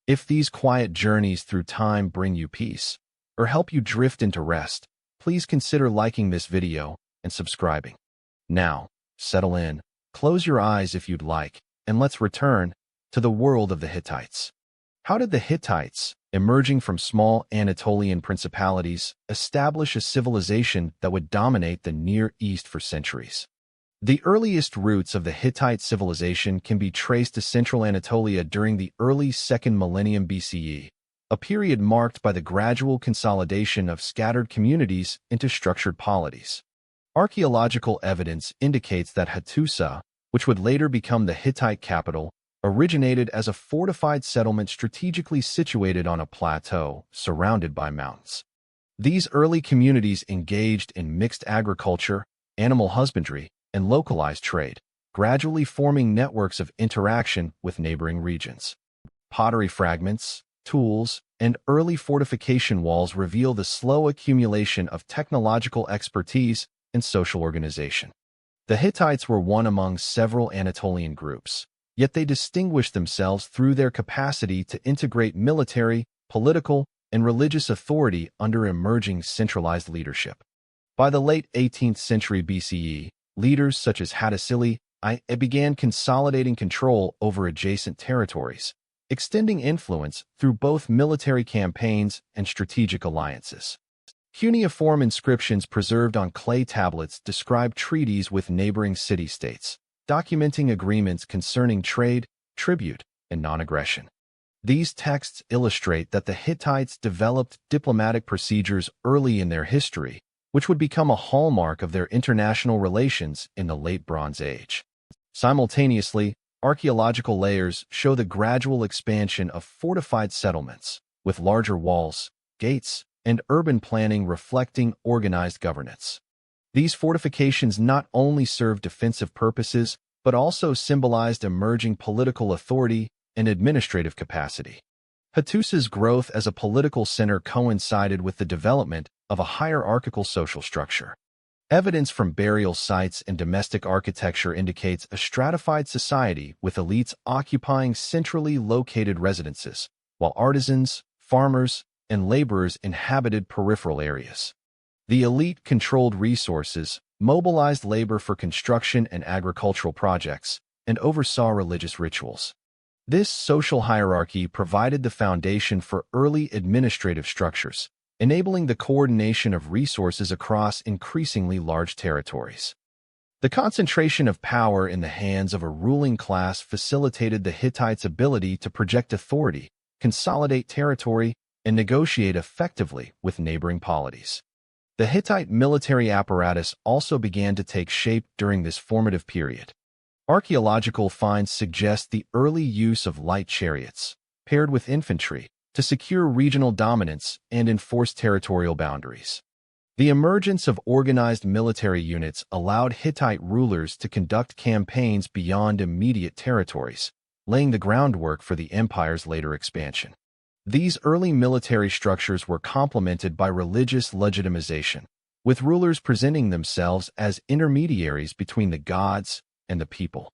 If these quiet journeys through time bring you peace or help you drift into rest, please consider liking this video and subscribing. Now, settle in, close your eyes if you'd like, and let's return to the world of the Hittites. How did the Hittites, emerging from small Anatolian principalities, establish a civilization that would dominate the Near East for centuries? The earliest roots of the Hittite civilization can be traced to central Anatolia during the early 2nd millennium BCE, a period marked by the gradual consolidation of scattered communities into structured polities. Archaeological evidence indicates that Hattusa, which would later become the Hittite capital, originated as a fortified settlement strategically situated on a plateau surrounded by mountains. These early communities engaged in mixed agriculture, animal husbandry, and localized trade, gradually forming networks of interaction with neighboring regions. Pottery fragments, tools, and early fortification walls reveal the slow accumulation of technological expertise and social organization. The Hittites were one among several Anatolian groups, yet they distinguished themselves through their capacity to integrate military, political, and religious authority under emerging centralized leadership. By the late 18th century BCE, leaders such as Hattusili began consolidating control over adjacent territories, extending influence through both military campaigns and strategic alliances. Cuneiform inscriptions preserved on clay tablets describe treaties with neighboring city-states, documenting agreements concerning trade, tribute, and non-aggression. These texts illustrate that the Hittites developed diplomatic procedures early in their history, which would become a hallmark of their international relations in the Late Bronze Age. Simultaneously, archaeological layers show the gradual expansion of fortified settlements, with larger walls, gates, and urban planning reflecting organized governance. These fortifications not only served defensive purposes, but also symbolized emerging political authority and administrative capacity. Hattusa's growth as a political center coincided with the development of a hierarchical social structure. Evidence from burial sites and domestic architecture indicates a stratified society with elites occupying centrally located residences, while artisans, farmers, and laborers inhabited peripheral areas. The elite controlled resources, mobilized labor for construction and agricultural projects, and oversaw religious rituals. This social hierarchy provided the foundation for early administrative structures, enabling the coordination of resources across increasingly large territories. The concentration of power in the hands of a ruling class facilitated the Hittites' ability to project authority, consolidate territory, and negotiate effectively with neighboring polities. The Hittite military apparatus also began to take shape during this formative period. Archaeological finds suggest the early use of light chariots, paired with infantry, to secure regional dominance and enforce territorial boundaries. The emergence of organized military units allowed Hittite rulers to conduct campaigns beyond immediate territories, laying the groundwork for the empire's later expansion. These early military structures were complemented by religious legitimization, with rulers presenting themselves as intermediaries between the gods and the people.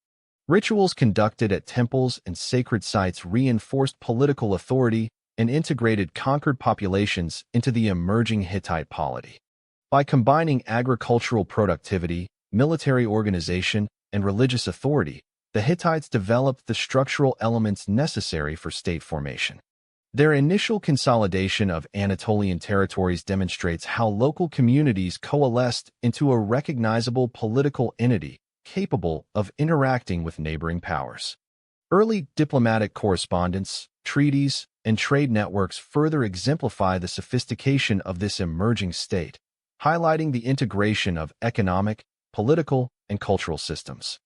Rituals conducted at temples and sacred sites reinforced political authority and integrated conquered populations into the emerging Hittite polity. By combining agricultural productivity, military organization, and religious authority, the Hittites developed the structural elements necessary for state formation. Their initial consolidation of Anatolian territories demonstrates how local communities coalesced into a recognizable political entity capable of interacting with neighboring powers. Early diplomatic correspondence, treaties, and trade networks further exemplify the sophistication of this emerging state, highlighting the integration of economic, political, and cultural systems.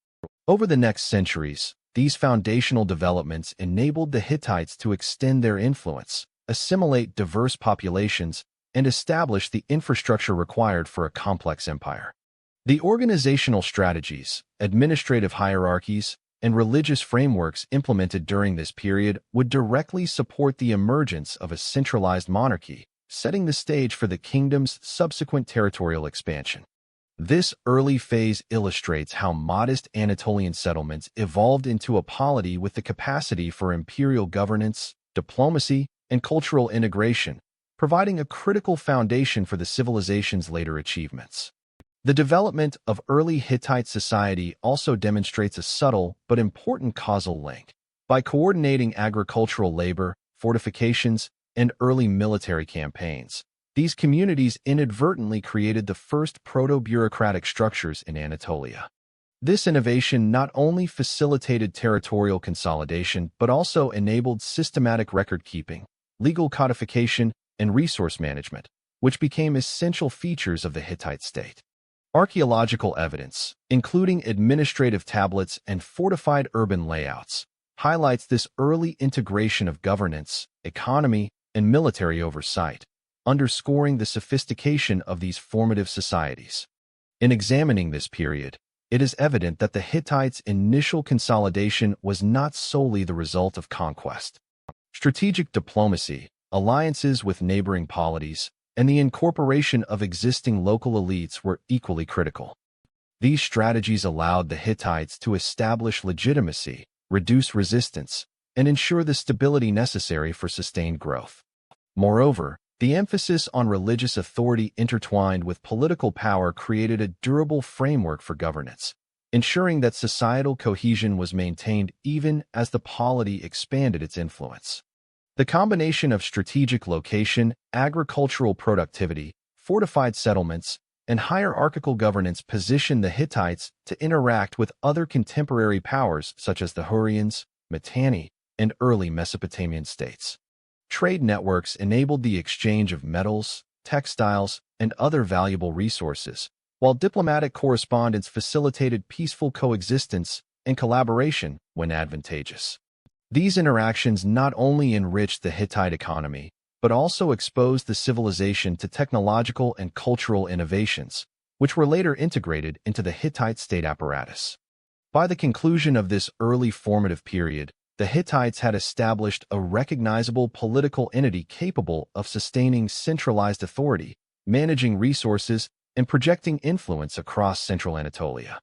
Over the next centuries, these foundational developments enabled the Hittites to extend their influence, assimilate diverse populations, and establish the infrastructure required for a complex empire. The organizational strategies, administrative hierarchies, and religious frameworks implemented during this period would directly support the emergence of a centralized monarchy, setting the stage for the kingdom's subsequent territorial expansion. This early phase illustrates how modest Anatolian settlements evolved into a polity with the capacity for imperial governance, diplomacy, and cultural integration, providing a critical foundation for the civilization's later achievements. The development of early Hittite society also demonstrates a subtle but important causal link. By coordinating agricultural labor, fortifications, and early military campaigns, these communities inadvertently created the first proto-bureaucratic structures in Anatolia. This innovation not only facilitated territorial consolidation but also enabled systematic record-keeping, legal codification, and resource management, which became essential features of the Hittite state. Archaeological evidence, including administrative tablets and fortified urban layouts, highlights this early integration of governance, economy, and military oversight, underscoring the sophistication of these formative societies. In examining this period, it is evident that the Hittites' initial consolidation was not solely the result of conquest. Strategic diplomacy, alliances with neighboring polities, and the incorporation of existing local elites were equally critical. These strategies allowed the Hittites to establish legitimacy, reduce resistance, and ensure the stability necessary for sustained growth. Moreover, the emphasis on religious authority intertwined with political power created a durable framework for governance, ensuring that societal cohesion was maintained even as the polity expanded its influence. The combination of strategic location, agricultural productivity, fortified settlements, and hierarchical governance positioned the Hittites to interact with other contemporary powers such as the Hurrians, Mitanni, and early Mesopotamian states. Trade networks enabled the exchange of metals, textiles, and other valuable resources, while diplomatic correspondence facilitated peaceful coexistence and collaboration when advantageous. These interactions not only enriched the Hittite economy, but also exposed the civilization to technological and cultural innovations, which were later integrated into the Hittite state apparatus. By the conclusion of this early formative period, the Hittites had established a recognizable political entity capable of sustaining centralized authority, managing resources, and projecting influence across central Anatolia.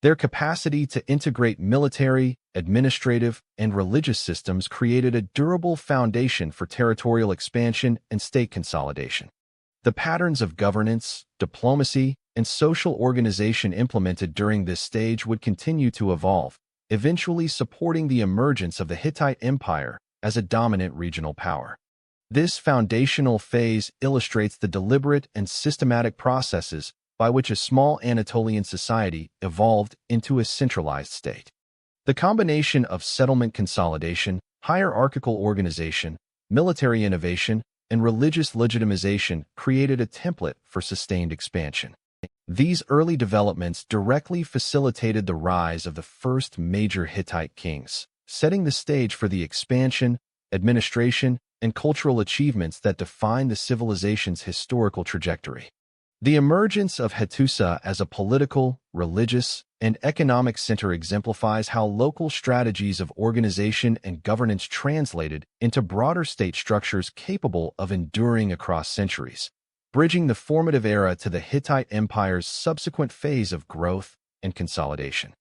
Their capacity to integrate military, administrative, and religious systems created a durable foundation for territorial expansion and state consolidation. The patterns of governance, diplomacy, and social organization implemented during this stage would continue to evolve, eventually supporting the emergence of the Hittite Empire as a dominant regional power. This foundational phase illustrates the deliberate and systematic processes by which a small Anatolian society evolved into a centralized state. The combination of settlement consolidation, hierarchical organization, military innovation, and religious legitimization created a template for sustained expansion. These early developments directly facilitated the rise of the first major Hittite kings, setting the stage for the expansion, administration, and cultural achievements that define the civilization's historical trajectory. The emergence of Hattusa as a political, religious, and economic center exemplifies how local strategies of organization and governance translated into broader state structures capable of enduring across centuries, bridging the formative era to the Hittite Empire's subsequent phase of growth and consolidation.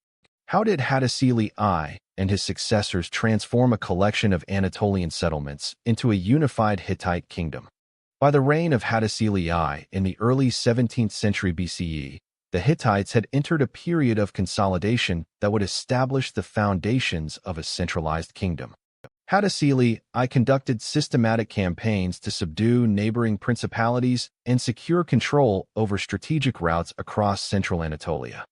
How did Hattusili I and his successors transform a collection of Anatolian settlements into a unified Hittite kingdom? By the reign of Hattusili I in the early 17th century BCE, the Hittites had entered a period of consolidation that would establish the foundations of a centralized kingdom. Hattusili I conducted systematic campaigns to subdue neighboring principalities and secure control over strategic routes across central Anatolia.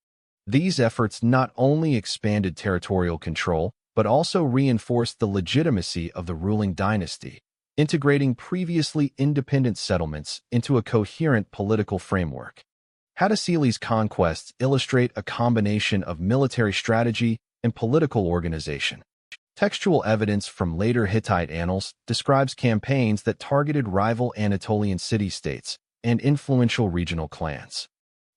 These efforts not only expanded territorial control, but also reinforced the legitimacy of the ruling dynasty, integrating previously independent settlements into a coherent political framework. Hattusili's conquests illustrate a combination of military strategy and political organization. Textual evidence from later Hittite annals describes campaigns that targeted rival Anatolian city-states and influential regional clans.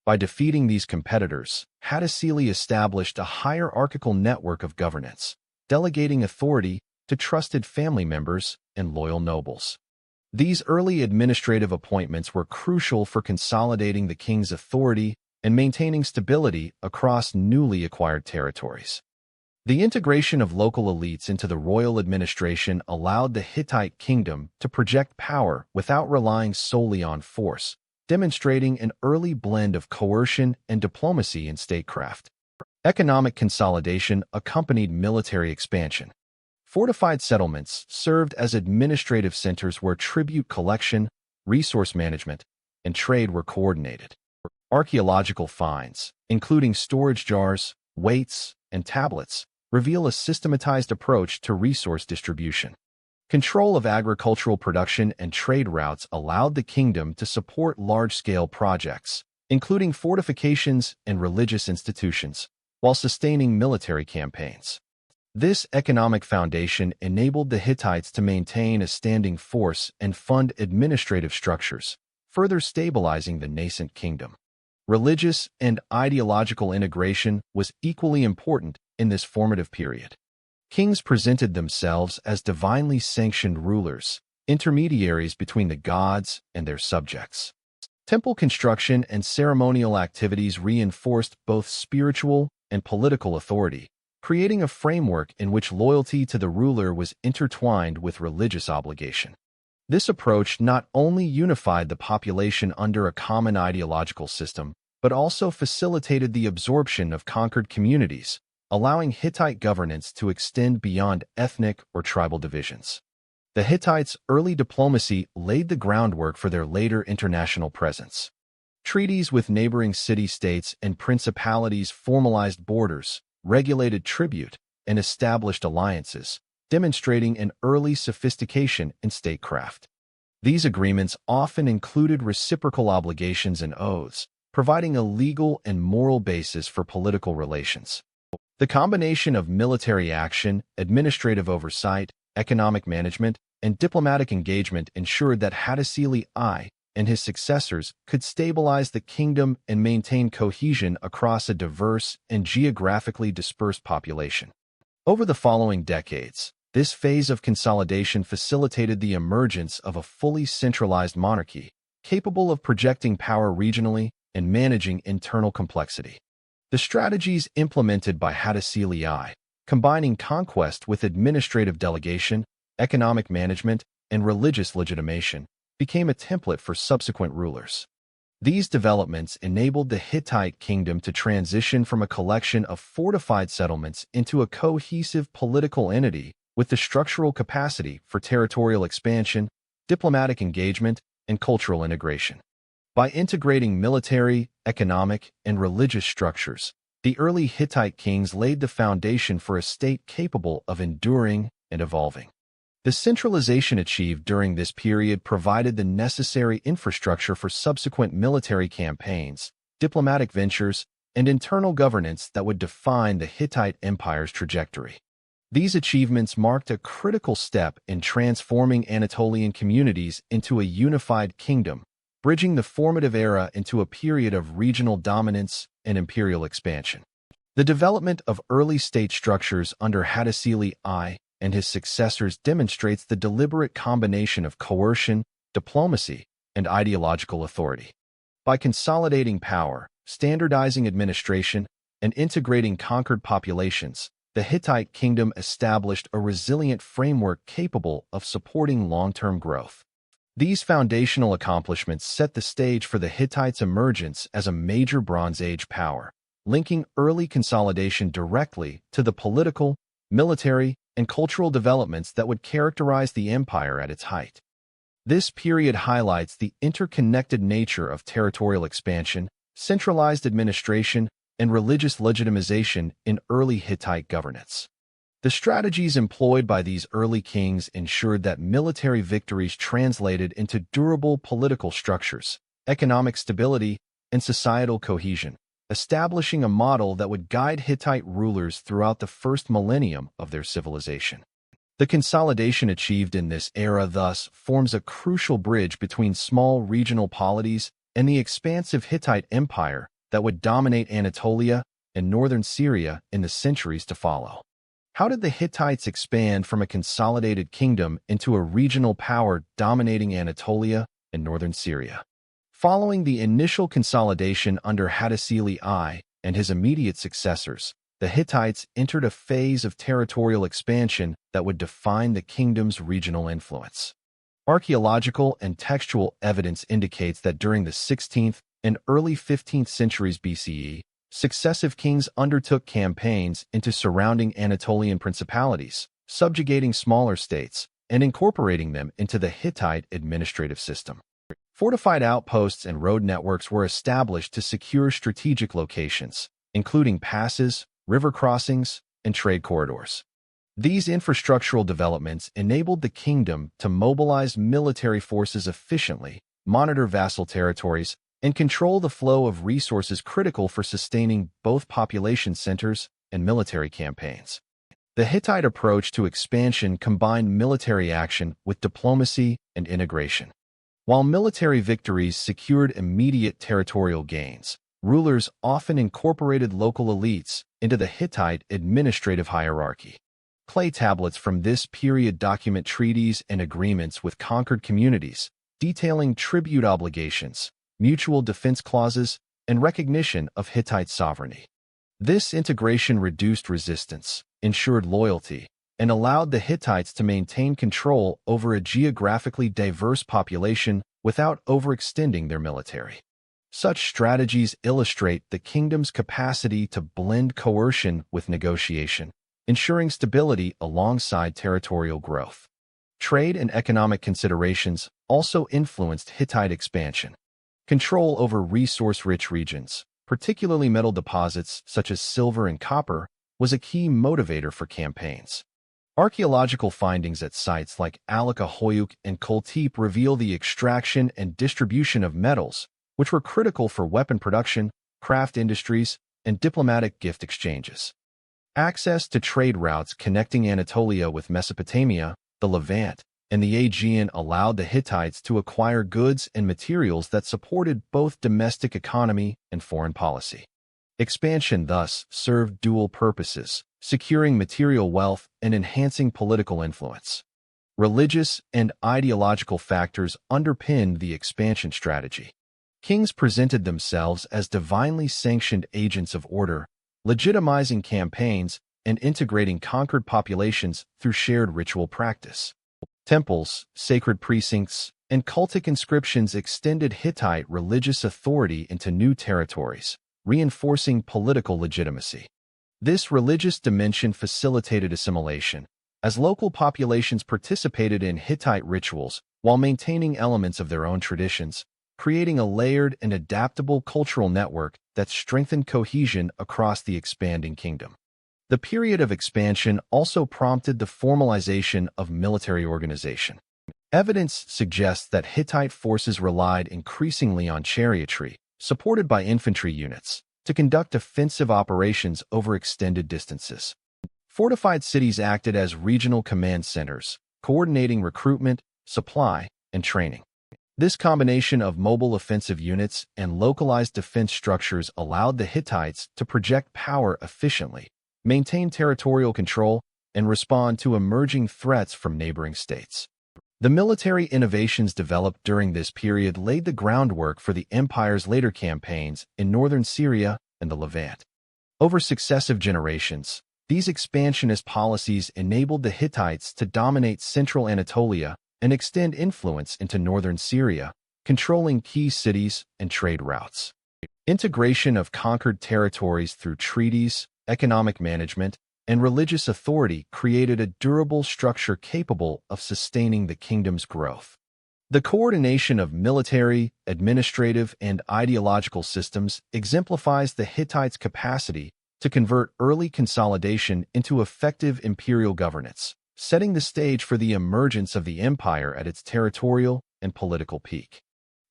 By defeating these competitors, Hattusili established a hierarchical network of governance, delegating authority to trusted family members and loyal nobles. These early administrative appointments were crucial for consolidating the king's authority and maintaining stability across newly acquired territories. The integration of local elites into the royal administration allowed the Hittite kingdom to project power without relying solely on force, demonstrating an early blend of coercion and diplomacy in statecraft. Economic consolidation accompanied military expansion. Fortified settlements served as administrative centers where tribute collection, resource management, and trade were coordinated. Archaeological finds, including storage jars, weights, and tablets, reveal a systematized approach to resource distribution. Control of agricultural production and trade routes allowed the kingdom to support large-scale projects, including fortifications and religious institutions, while sustaining military campaigns. This economic foundation enabled the Hittites to maintain a standing force and fund administrative structures, further stabilizing the nascent kingdom. Religious and ideological integration was equally important in this formative period. Kings presented themselves as divinely sanctioned rulers, intermediaries between the gods and their subjects. Temple construction and ceremonial activities reinforced both spiritual and political authority, creating a framework in which loyalty to the ruler was intertwined with religious obligation. This approach not only unified the population under a common ideological system, but also facilitated the absorption of conquered communities, allowing Hittite governance to extend beyond ethnic or tribal divisions. The Hittites' early diplomacy laid the groundwork for their later international presence. Treaties with neighboring city-states and principalities formalized borders, regulated tribute, and established alliances, demonstrating an early sophistication in statecraft. These agreements often included reciprocal obligations and oaths, providing a legal and moral basis for political relations. The combination of military action, administrative oversight, economic management, and diplomatic engagement ensured that Hattusili I and his successors could stabilize the kingdom and maintain cohesion across a diverse and geographically dispersed population. Over the following decades, this phase of consolidation facilitated the emergence of a fully centralized monarchy, capable of projecting power regionally and managing internal complexity. The strategies implemented by Hattusili I, combining conquest with administrative delegation, economic management, and religious legitimation, became a template for subsequent rulers. These developments enabled the Hittite kingdom to transition from a collection of fortified settlements into a cohesive political entity with the structural capacity for territorial expansion, diplomatic engagement, and cultural integration. By integrating military, economic, and religious structures, the early Hittite kings laid the foundation for a state capable of enduring and evolving. The centralization achieved during this period provided the necessary infrastructure for subsequent military campaigns, diplomatic ventures, and internal governance that would define the Hittite Empire's trajectory. These achievements marked a critical step in transforming Anatolian communities into a unified kingdom, bridging the formative era into a period of regional dominance and imperial expansion. The development of early state structures under Hattusili I and his successors demonstrates the deliberate combination of coercion, diplomacy, and ideological authority. By consolidating power, standardizing administration, and integrating conquered populations, the Hittite kingdom established a resilient framework capable of supporting long-term growth. These foundational accomplishments set the stage for the Hittites' emergence as a major Bronze Age power, linking early consolidation directly to the political, military, and cultural developments that would characterize the empire at its height. This period highlights the interconnected nature of territorial expansion, centralized administration, and religious legitimization in early Hittite governance. The strategies employed by these early kings ensured that military victories translated into durable political structures, economic stability, and societal cohesion, establishing a model that would guide Hittite rulers throughout the first millennium of their civilization. The consolidation achieved in this era thus forms a crucial bridge between small regional polities and the expansive Hittite Empire that would dominate Anatolia and northern Syria in the centuries to follow. How did the Hittites expand from a consolidated kingdom into a regional power dominating Anatolia and northern Syria? Following the initial consolidation under Hattusili I and his immediate successors, the Hittites entered a phase of territorial expansion that would define the kingdom's regional influence. Archaeological and textual evidence indicates that during the 16th and early 15th centuries BCE, successive kings undertook campaigns into surrounding Anatolian principalities, subjugating smaller states and incorporating them into the Hittite administrative system. Fortified outposts and road networks were established to secure strategic locations, including passes, river crossings, and trade corridors. These infrastructural developments enabled the kingdom to mobilize military forces efficiently, monitor vassal territories, and control the flow of resources critical for sustaining both population centers and military campaigns. The Hittite approach to expansion combined military action with diplomacy and integration. While military victories secured immediate territorial gains, rulers often incorporated local elites into the Hittite administrative hierarchy. Clay tablets from this period document treaties and agreements with conquered communities, detailing tribute obligations, mutual defense clauses, and recognition of Hittite sovereignty. This integration reduced resistance, ensured loyalty, and allowed the Hittites to maintain control over a geographically diverse population without overextending their military. Such strategies illustrate the kingdom's capacity to blend coercion with negotiation, ensuring stability alongside territorial growth. Trade and economic considerations also influenced Hittite expansion. Control over resource-rich regions, particularly metal deposits such as silver and copper, was a key motivator for campaigns. Archaeological findings at sites like Alaka-Hoyuk and Kultepe reveal the extraction and distribution of metals, which were critical for weapon production, craft industries, and diplomatic gift exchanges. Access to trade routes connecting Anatolia with Mesopotamia, the Levant, and the Aegean allowed the Hittites to acquire goods and materials that supported both domestic economy and foreign policy. Expansion thus served dual purposes, securing material wealth and enhancing political influence. Religious and ideological factors underpinned the expansion strategy. Kings presented themselves as divinely sanctioned agents of order, legitimizing campaigns and integrating conquered populations through shared ritual practice. Temples, sacred precincts, and cultic inscriptions extended Hittite religious authority into new territories, reinforcing political legitimacy. This religious dimension facilitated assimilation, as local populations participated in Hittite rituals while maintaining elements of their own traditions, creating a layered and adaptable cultural network that strengthened cohesion across the expanding kingdom. The period of expansion also prompted the formalization of military organization. Evidence suggests that Hittite forces relied increasingly on chariotry, supported by infantry units, to conduct offensive operations over extended distances. Fortified cities acted as regional command centers, coordinating recruitment, supply, and training. This combination of mobile offensive units and localized defense structures allowed the Hittites to project power efficiently, maintain territorial control, and respond to emerging threats from neighboring states. The military innovations developed during this period laid the groundwork for the empire's later campaigns in northern Syria and the Levant. Over successive generations, these expansionist policies enabled the Hittites to dominate central Anatolia and extend influence into northern Syria, controlling key cities and trade routes. Integration of conquered territories through treaties, economic management, and religious authority created a durable structure capable of sustaining the kingdom's growth. The coordination of military, administrative, and ideological systems exemplifies the Hittites' capacity to convert early consolidation into effective imperial governance, setting the stage for the emergence of the empire at its territorial and political peak.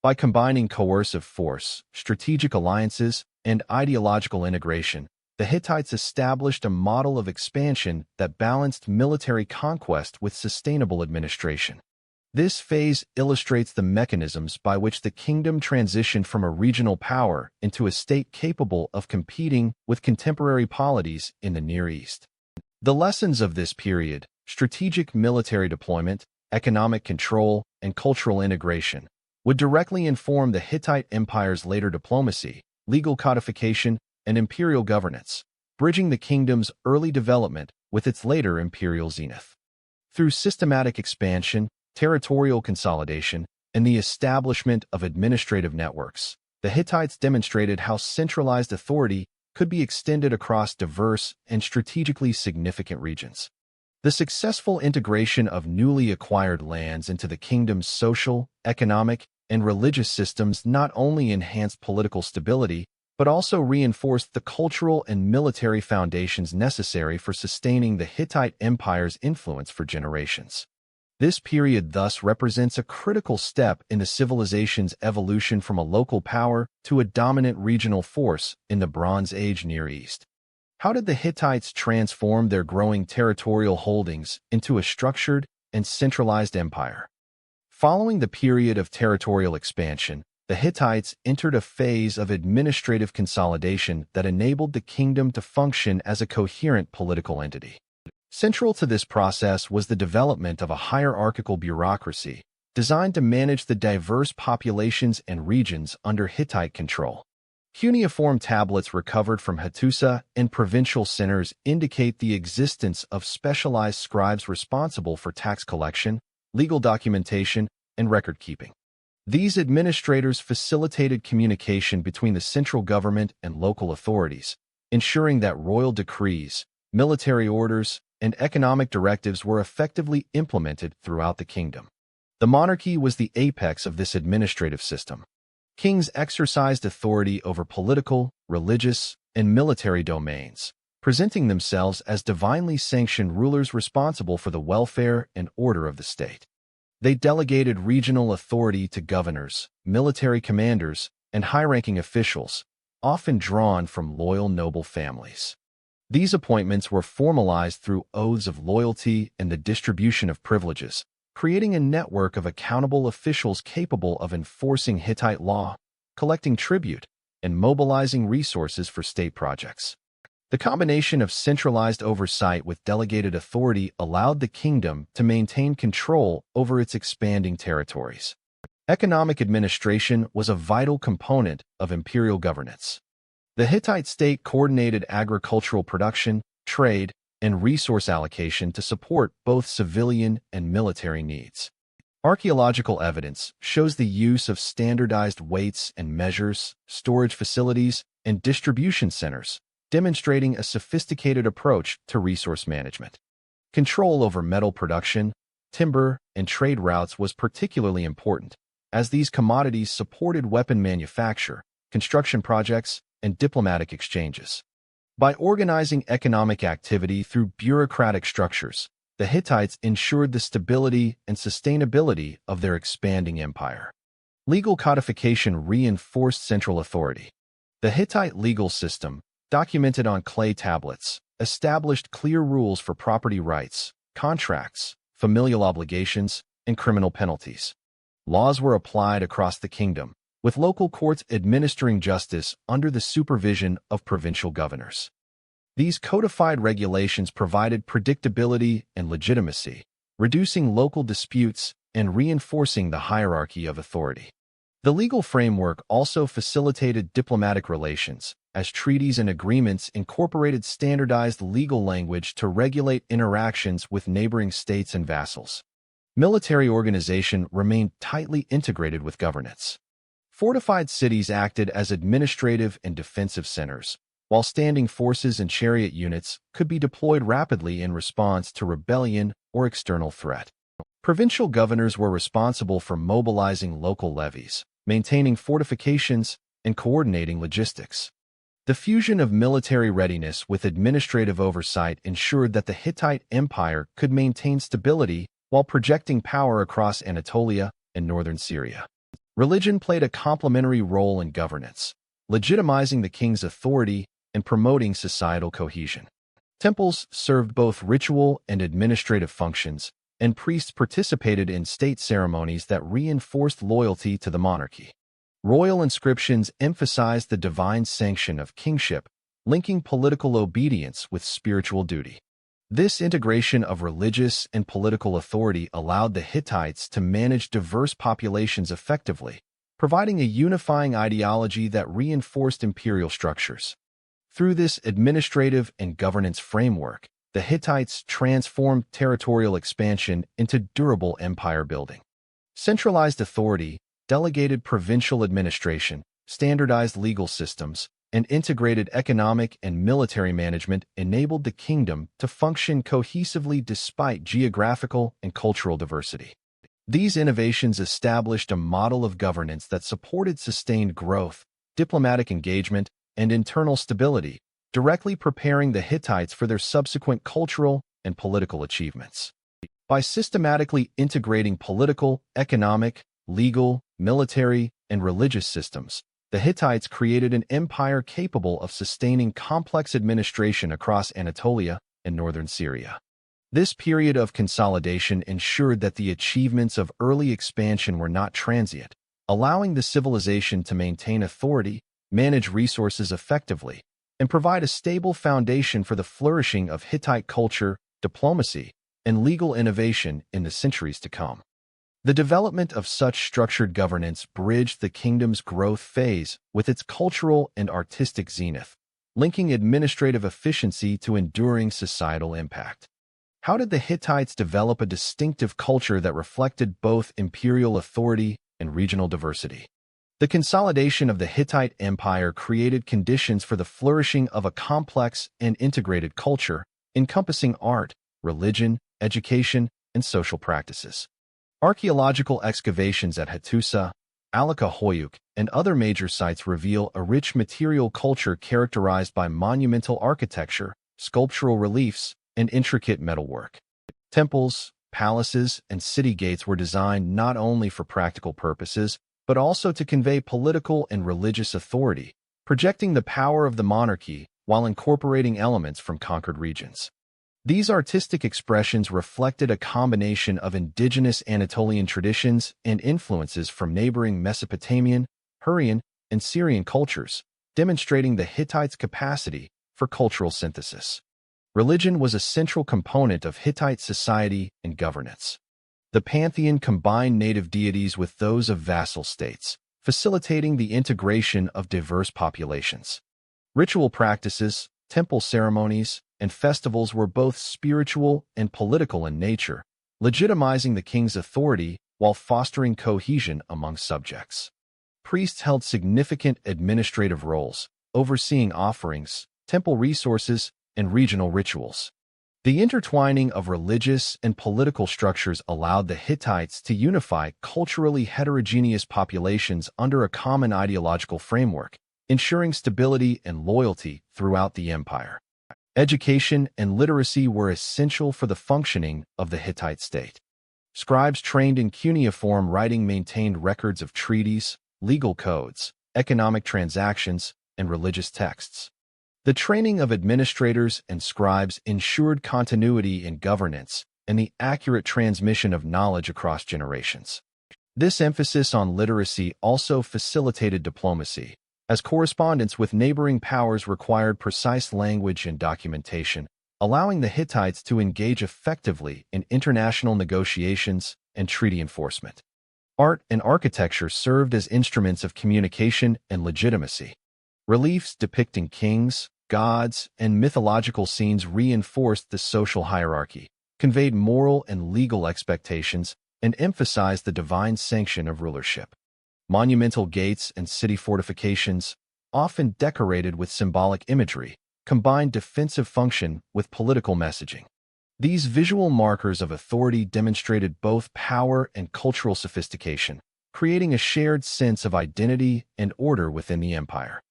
By combining coercive force, strategic alliances, and ideological integration, the Hittites established a model of expansion that balanced military conquest with sustainable administration. This phase illustrates the mechanisms by which the kingdom transitioned from a regional power into a state capable of competing with contemporary polities in the Near East. The lessons of this period, strategic military deployment, economic control, and cultural integration, would directly inform the Hittite Empire's later diplomacy, legal codification, and imperial governance, bridging the kingdom's early development with its later imperial zenith. Through systematic expansion, territorial consolidation, and the establishment of administrative networks, the Hittites demonstrated how centralized authority could be extended across diverse and strategically significant regions. The successful integration of newly acquired lands into the kingdom's social, economic, and religious systems not only enhanced political stability, but also reinforced the cultural and military foundations necessary for sustaining the Hittite Empire's influence for generations. This period thus represents a critical step in the civilization's evolution from a local power to a dominant regional force in the Bronze Age Near East. How did the Hittites transform their growing territorial holdings into a structured and centralized empire? Following the period of territorial expansion, the Hittites entered a phase of administrative consolidation that enabled the kingdom to function as a coherent political entity. Central to this process was the development of a hierarchical bureaucracy designed to manage the diverse populations and regions under Hittite control. Cuneiform tablets recovered from Hattusa and provincial centers indicate the existence of specialized scribes responsible for tax collection, legal documentation, and record-keeping. These administrators facilitated communication between the central government and local authorities, ensuring that royal decrees, military orders, and economic directives were effectively implemented throughout the kingdom. The monarchy was the apex of this administrative system. Kings exercised authority over political, religious, and military domains, presenting themselves as divinely sanctioned rulers responsible for the welfare and order of the state. They delegated regional authority to governors, military commanders, and high-ranking officials, often drawn from loyal noble families. These appointments were formalized through oaths of loyalty and the distribution of privileges, creating a network of accountable officials capable of enforcing Hittite law, collecting tribute, and mobilizing resources for state projects. The combination of centralized oversight with delegated authority allowed the kingdom to maintain control over its expanding territories. Economic administration was a vital component of imperial governance. The Hittite state coordinated agricultural production, trade, and resource allocation to support both civilian and military needs. Archaeological evidence shows the use of standardized weights and measures, storage facilities, and distribution centers, demonstrating a sophisticated approach to resource management. Control over metal production, timber, and trade routes was particularly important, as these commodities supported weapon manufacture, construction projects, and diplomatic exchanges. By organizing economic activity through bureaucratic structures, the Hittites ensured the stability and sustainability of their expanding empire. Legal codification reinforced central authority. The Hittite legal system, documented on clay tablets, established clear rules for property rights, contracts, familial obligations, and criminal penalties. Laws were applied across the kingdom, with local courts administering justice under the supervision of provincial governors. These codified regulations provided predictability and legitimacy, reducing local disputes and reinforcing the hierarchy of authority. The legal framework also facilitated diplomatic relations, as treaties and agreements incorporated standardized legal language to regulate interactions with neighboring states and vassals. Military organization remained tightly integrated with governance. Fortified cities acted as administrative and defensive centers, while standing forces and chariot units could be deployed rapidly in response to rebellion or external threat. Provincial governors were responsible for mobilizing local levies, maintaining fortifications, and coordinating logistics. The fusion of military readiness with administrative oversight ensured that the Hittite Empire could maintain stability while projecting power across Anatolia and northern Syria. Religion played a complementary role in governance, legitimizing the king's authority and promoting societal cohesion. Temples served both ritual and administrative functions, and priests participated in state ceremonies that reinforced loyalty to the monarchy. Royal inscriptions emphasized the divine sanction of kingship, linking political obedience with spiritual duty. This integration of religious and political authority allowed the Hittites to manage diverse populations effectively, providing a unifying ideology that reinforced imperial structures. Through this administrative and governance framework, the Hittites transformed territorial expansion into durable empire building. Centralized authority, delegated provincial administration, standardized legal systems, and integrated economic and military management enabled the kingdom to function cohesively despite geographical and cultural diversity. These innovations established a model of governance that supported sustained growth, diplomatic engagement, and internal stability, directly preparing the Hittites for their subsequent cultural and political achievements. By systematically integrating political, economic, legal, military, and religious systems, the Hittites created an empire capable of sustaining complex administration across Anatolia and northern Syria. This period of consolidation ensured that the achievements of early expansion were not transient, allowing the civilization to maintain authority, manage resources effectively, and provide a stable foundation for the flourishing of Hittite culture, diplomacy, and legal innovation in the centuries to come. The development of such structured governance bridged the kingdom's growth phase with its cultural and artistic zenith, linking administrative efficiency to enduring societal impact. How did the Hittites develop a distinctive culture that reflected both imperial authority and regional diversity? The consolidation of the Hittite Empire created conditions for the flourishing of a complex and integrated culture, encompassing art, religion, education, and social practices. Archaeological excavations at Hattusa, Alaka-Hoyuk, and other major sites reveal a rich material culture characterized by monumental architecture, sculptural reliefs, and intricate metalwork. Temples, palaces, and city gates were designed not only for practical purposes, but also to convey political and religious authority, projecting the power of the monarchy while incorporating elements from conquered regions. These artistic expressions reflected a combination of indigenous Anatolian traditions and influences from neighboring Mesopotamian, Hurrian, and Syrian cultures, demonstrating the Hittites' capacity for cultural synthesis. Religion was a central component of Hittite society and governance. The pantheon combined native deities with those of vassal states, facilitating the integration of diverse populations. Ritual practices, temple ceremonies, and festivals were both spiritual and political in nature, legitimizing the king's authority while fostering cohesion among subjects. Priests held significant administrative roles, overseeing offerings, temple resources, and regional rituals. The intertwining of religious and political structures allowed the Hittites to unify culturally heterogeneous populations under a common ideological framework, ensuring stability and loyalty throughout the empire. Education and literacy were essential for the functioning of the Hittite state. Scribes trained in cuneiform writing maintained records of treaties, legal codes, economic transactions, and religious texts. The training of administrators and scribes ensured continuity in governance and the accurate transmission of knowledge across generations. This emphasis on literacy also facilitated diplomacy, as correspondence with neighboring powers required precise language and documentation, allowing the Hittites to engage effectively in international negotiations and treaty enforcement. Art and architecture served as instruments of communication and legitimacy. Reliefs depicting kings, gods, and mythological scenes reinforced the social hierarchy, conveyed moral and legal expectations, and emphasized the divine sanction of rulership. Monumental gates and city fortifications, often decorated with symbolic imagery, combined defensive function with political messaging. These visual markers of authority demonstrated both power and cultural sophistication, creating a shared sense of identity and order within the empire.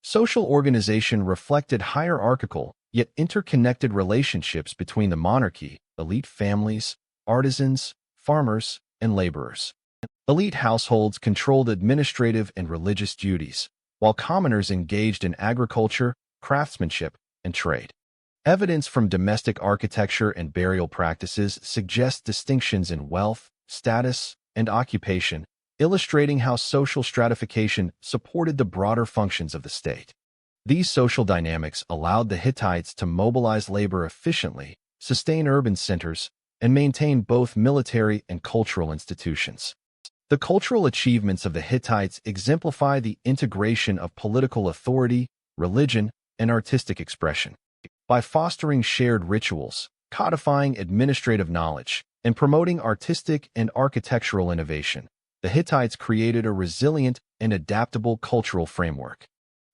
Social organization reflected hierarchical, yet interconnected relationships between the monarchy, elite families, artisans, farmers, and laborers. Elite households controlled administrative and religious duties, while commoners engaged in agriculture, craftsmanship, and trade. Evidence from domestic architecture and burial practices suggests distinctions in wealth, status, and occupation, illustrating how social stratification supported the broader functions of the state. These social dynamics allowed the Hittites to mobilize labor efficiently, sustain urban centers, and maintain both military and cultural institutions. The cultural achievements of the Hittites exemplify the integration of political authority, religion, and artistic expression. By fostering shared rituals, codifying administrative knowledge, and promoting artistic and architectural innovation, the Hittites created a resilient and adaptable cultural framework.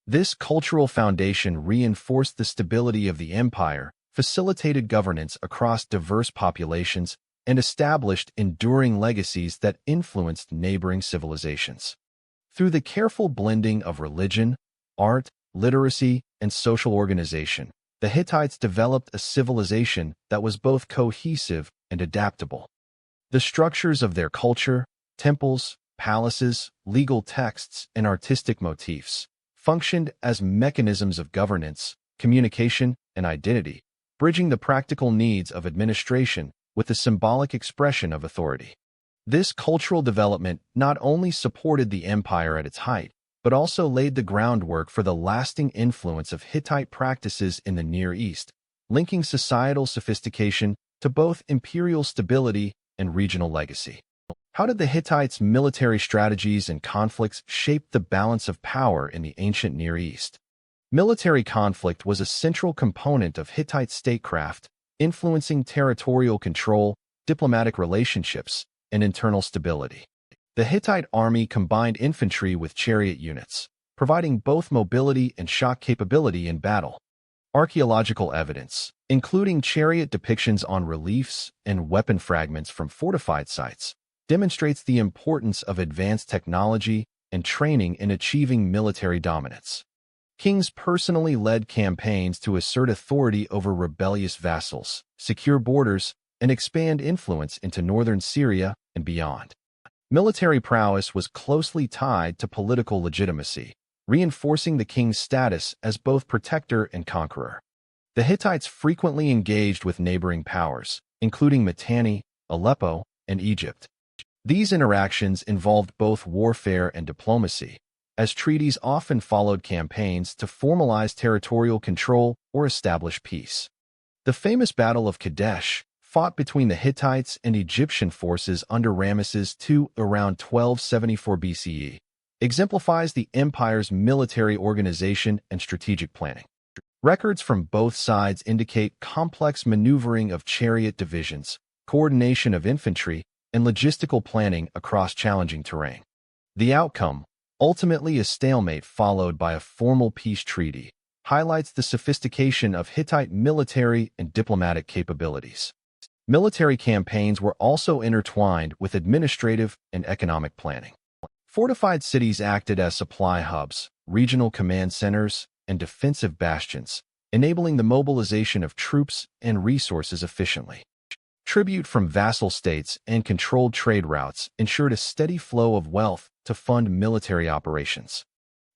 This cultural foundation reinforced the stability of the empire, facilitated governance across diverse populations, and established enduring legacies that influenced neighboring civilizations. Through the careful blending of religion, art, literacy, and social organization, the Hittites developed a civilization that was both cohesive and adaptable. The structures of their culture, temples, palaces, legal texts, and artistic motifs functioned as mechanisms of governance, communication, and identity, bridging the practical needs of administration with the symbolic expression of authority. This cultural development not only supported the empire at its height, but also laid the groundwork for the lasting influence of Hittite practices in the Near East, linking societal sophistication to both imperial stability and regional legacy. How did the Hittites' military strategies and conflicts shape the balance of power in the ancient Near East? Military conflict was a central component of Hittite statecraft, influencing territorial control, diplomatic relationships, and internal stability. The Hittite army combined infantry with chariot units, providing both mobility and shock capability in battle. Archaeological evidence, including chariot depictions on reliefs and weapon fragments from fortified sites, demonstrates the importance of advanced technology and training in achieving military dominance. Kings personally led campaigns to assert authority over rebellious vassals, secure borders, and expand influence into northern Syria and beyond. Military prowess was closely tied to political legitimacy, reinforcing the king's status as both protector and conqueror. The Hittites frequently engaged with neighboring powers, including Mitanni, Aleppo, and Egypt. These interactions involved both warfare and diplomacy, as treaties often followed campaigns to formalize territorial control or establish peace. The famous Battle of Kadesh, fought between the Hittites and Egyptian forces under Ramesses II around 1274 BCE, exemplifies the empire's military organization and strategic planning. Records from both sides indicate complex maneuvering of chariot divisions, coordination of infantry, and logistical planning across challenging terrain. The outcome, ultimately a stalemate followed by a formal peace treaty, highlights the sophistication of Hittite military and diplomatic capabilities. Military campaigns were also intertwined with administrative and economic planning. Fortified cities acted as supply hubs, regional command centers, and defensive bastions, enabling the mobilization of troops and resources efficiently. Tribute from vassal states and controlled trade routes ensured a steady flow of wealth to fund military operations.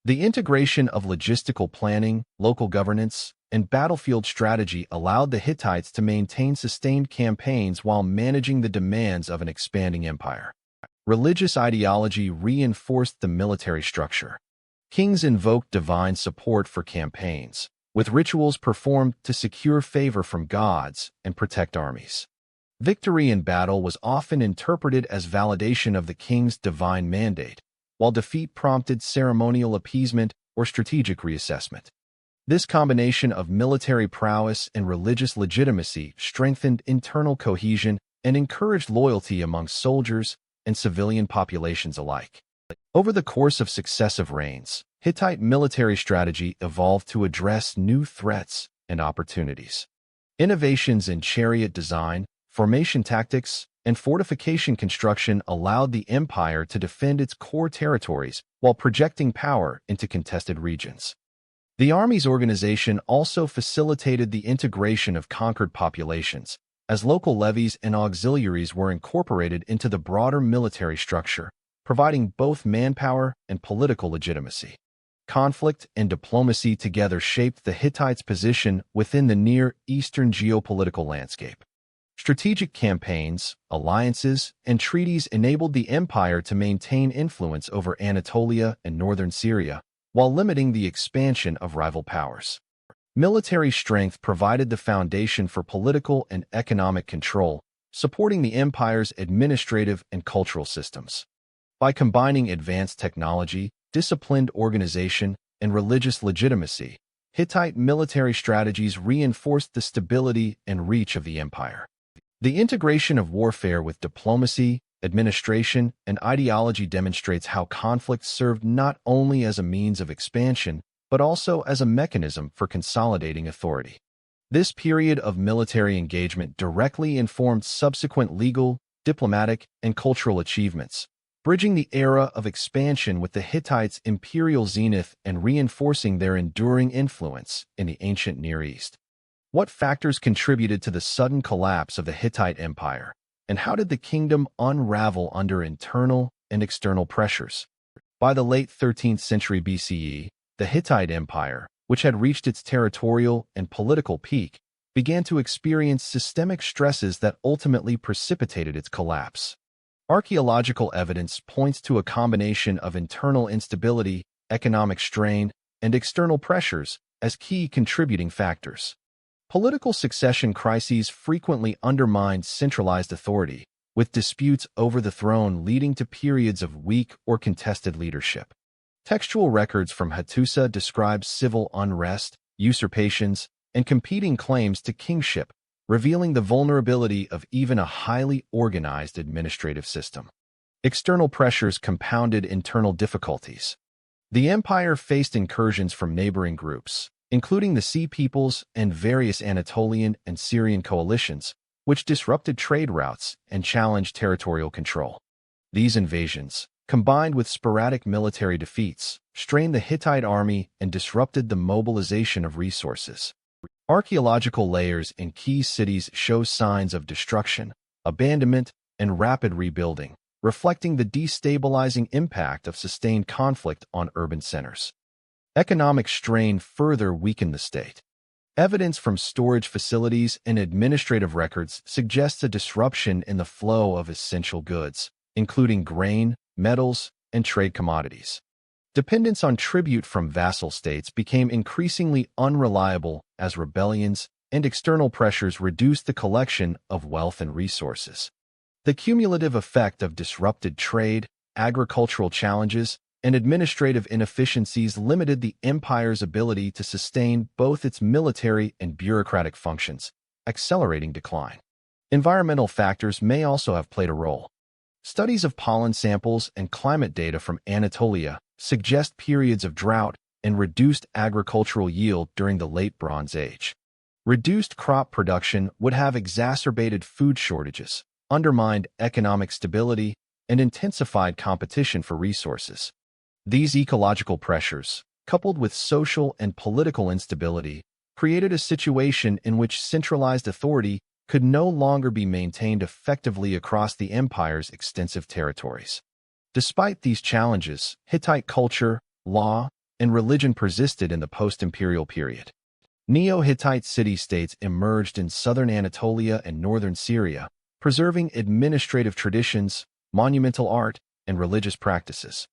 The integration of logistical planning, local governance, and battlefield strategy allowed the Hittites to maintain sustained campaigns while managing the demands of an expanding empire. Religious ideology reinforced the military structure. Kings invoked divine support for campaigns, with rituals performed to secure favor from gods and protect armies. Victory in battle was often interpreted as validation of the king's divine mandate, while defeat prompted ceremonial appeasement or strategic reassessment. This combination of military prowess and religious legitimacy strengthened internal cohesion and encouraged loyalty among soldiers and civilian populations alike. Over the course of successive reigns, Hittite military strategy evolved to address new threats and opportunities. Innovations in chariot design, formation tactics, and fortification construction allowed the empire to defend its core territories while projecting power into contested regions. The army's organization also facilitated the integration of conquered populations, as local levies and auxiliaries were incorporated into the broader military structure, providing both manpower and political legitimacy. Conflict and diplomacy together shaped the Hittites' position within the Near Eastern geopolitical landscape. Strategic campaigns, alliances, and treaties enabled the empire to maintain influence over Anatolia and northern Syria, while limiting the expansion of rival powers. Military strength provided the foundation for political and economic control, supporting the empire's administrative and cultural systems. By combining advanced technology, disciplined organization, and religious legitimacy, Hittite military strategies reinforced the stability and reach of the empire. The integration of warfare with diplomacy, administration, and ideology demonstrates how conflict served not only as a means of expansion, but also as a mechanism for consolidating authority. This period of military engagement directly informed subsequent legal, diplomatic, and cultural achievements, bridging the era of expansion with the Hittites' imperial zenith and reinforcing their enduring influence in the ancient Near East. What factors contributed to the sudden collapse of the Hittite Empire, and how did the kingdom unravel under internal and external pressures? By the late 13th century BCE, the Hittite Empire, which had reached its territorial and political peak, began to experience systemic stresses that ultimately precipitated its collapse. Archaeological evidence points to a combination of internal instability, economic strain, and external pressures as key contributing factors. Political succession crises frequently undermined centralized authority, with disputes over the throne leading to periods of weak or contested leadership. Textual records from Hattusa describe civil unrest, usurpations, and competing claims to kingship, revealing the vulnerability of even a highly organized administrative system. External pressures compounded internal difficulties. The empire faced incursions from neighboring groups, including the Sea Peoples and various Anatolian and Syrian coalitions, which disrupted trade routes and challenged territorial control. These invasions, combined with sporadic military defeats, strained the Hittite army and disrupted the mobilization of resources. Archaeological layers in key cities show signs of destruction, abandonment, and rapid rebuilding, reflecting the destabilizing impact of sustained conflict on urban centers. Economic strain further weakened the state. Evidence from storage facilities and administrative records suggests a disruption in the flow of essential goods, including grain, metals, and trade commodities. Dependence on tribute from vassal states became increasingly unreliable as rebellions and external pressures reduced the collection of wealth and resources. The cumulative effect of disrupted trade, agricultural challenges, and administrative inefficiencies limited the empire's ability to sustain both its military and bureaucratic functions, accelerating decline. Environmental factors may also have played a role. Studies of pollen samples and climate data from Anatolia suggest periods of drought and reduced agricultural yield during the Late Bronze Age. Reduced crop production would have exacerbated food shortages, undermined economic stability, and intensified competition for resources. These ecological pressures, coupled with social and political instability, created a situation in which centralized authority could no longer be maintained effectively across the empire's extensive territories. Despite these challenges, Hittite culture, law, and religion persisted in the post-imperial period. Neo-Hittite city-states emerged in southern Anatolia and northern Syria, preserving administrative traditions, monumental art, and religious practices.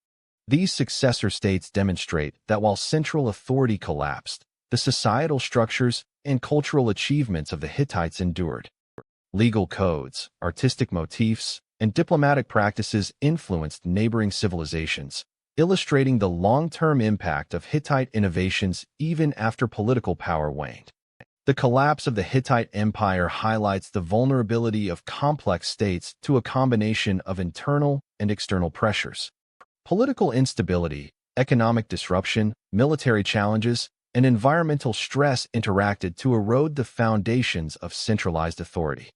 These successor states demonstrate that while central authority collapsed, the societal structures and cultural achievements of the Hittites endured. Legal codes, artistic motifs, and diplomatic practices influenced neighboring civilizations, illustrating the long-term impact of Hittite innovations even after political power waned. The collapse of the Hittite Empire highlights the vulnerability of complex states to a combination of internal and external pressures. Political instability, economic disruption, military challenges, and environmental stress interacted to erode the foundations of centralized authority.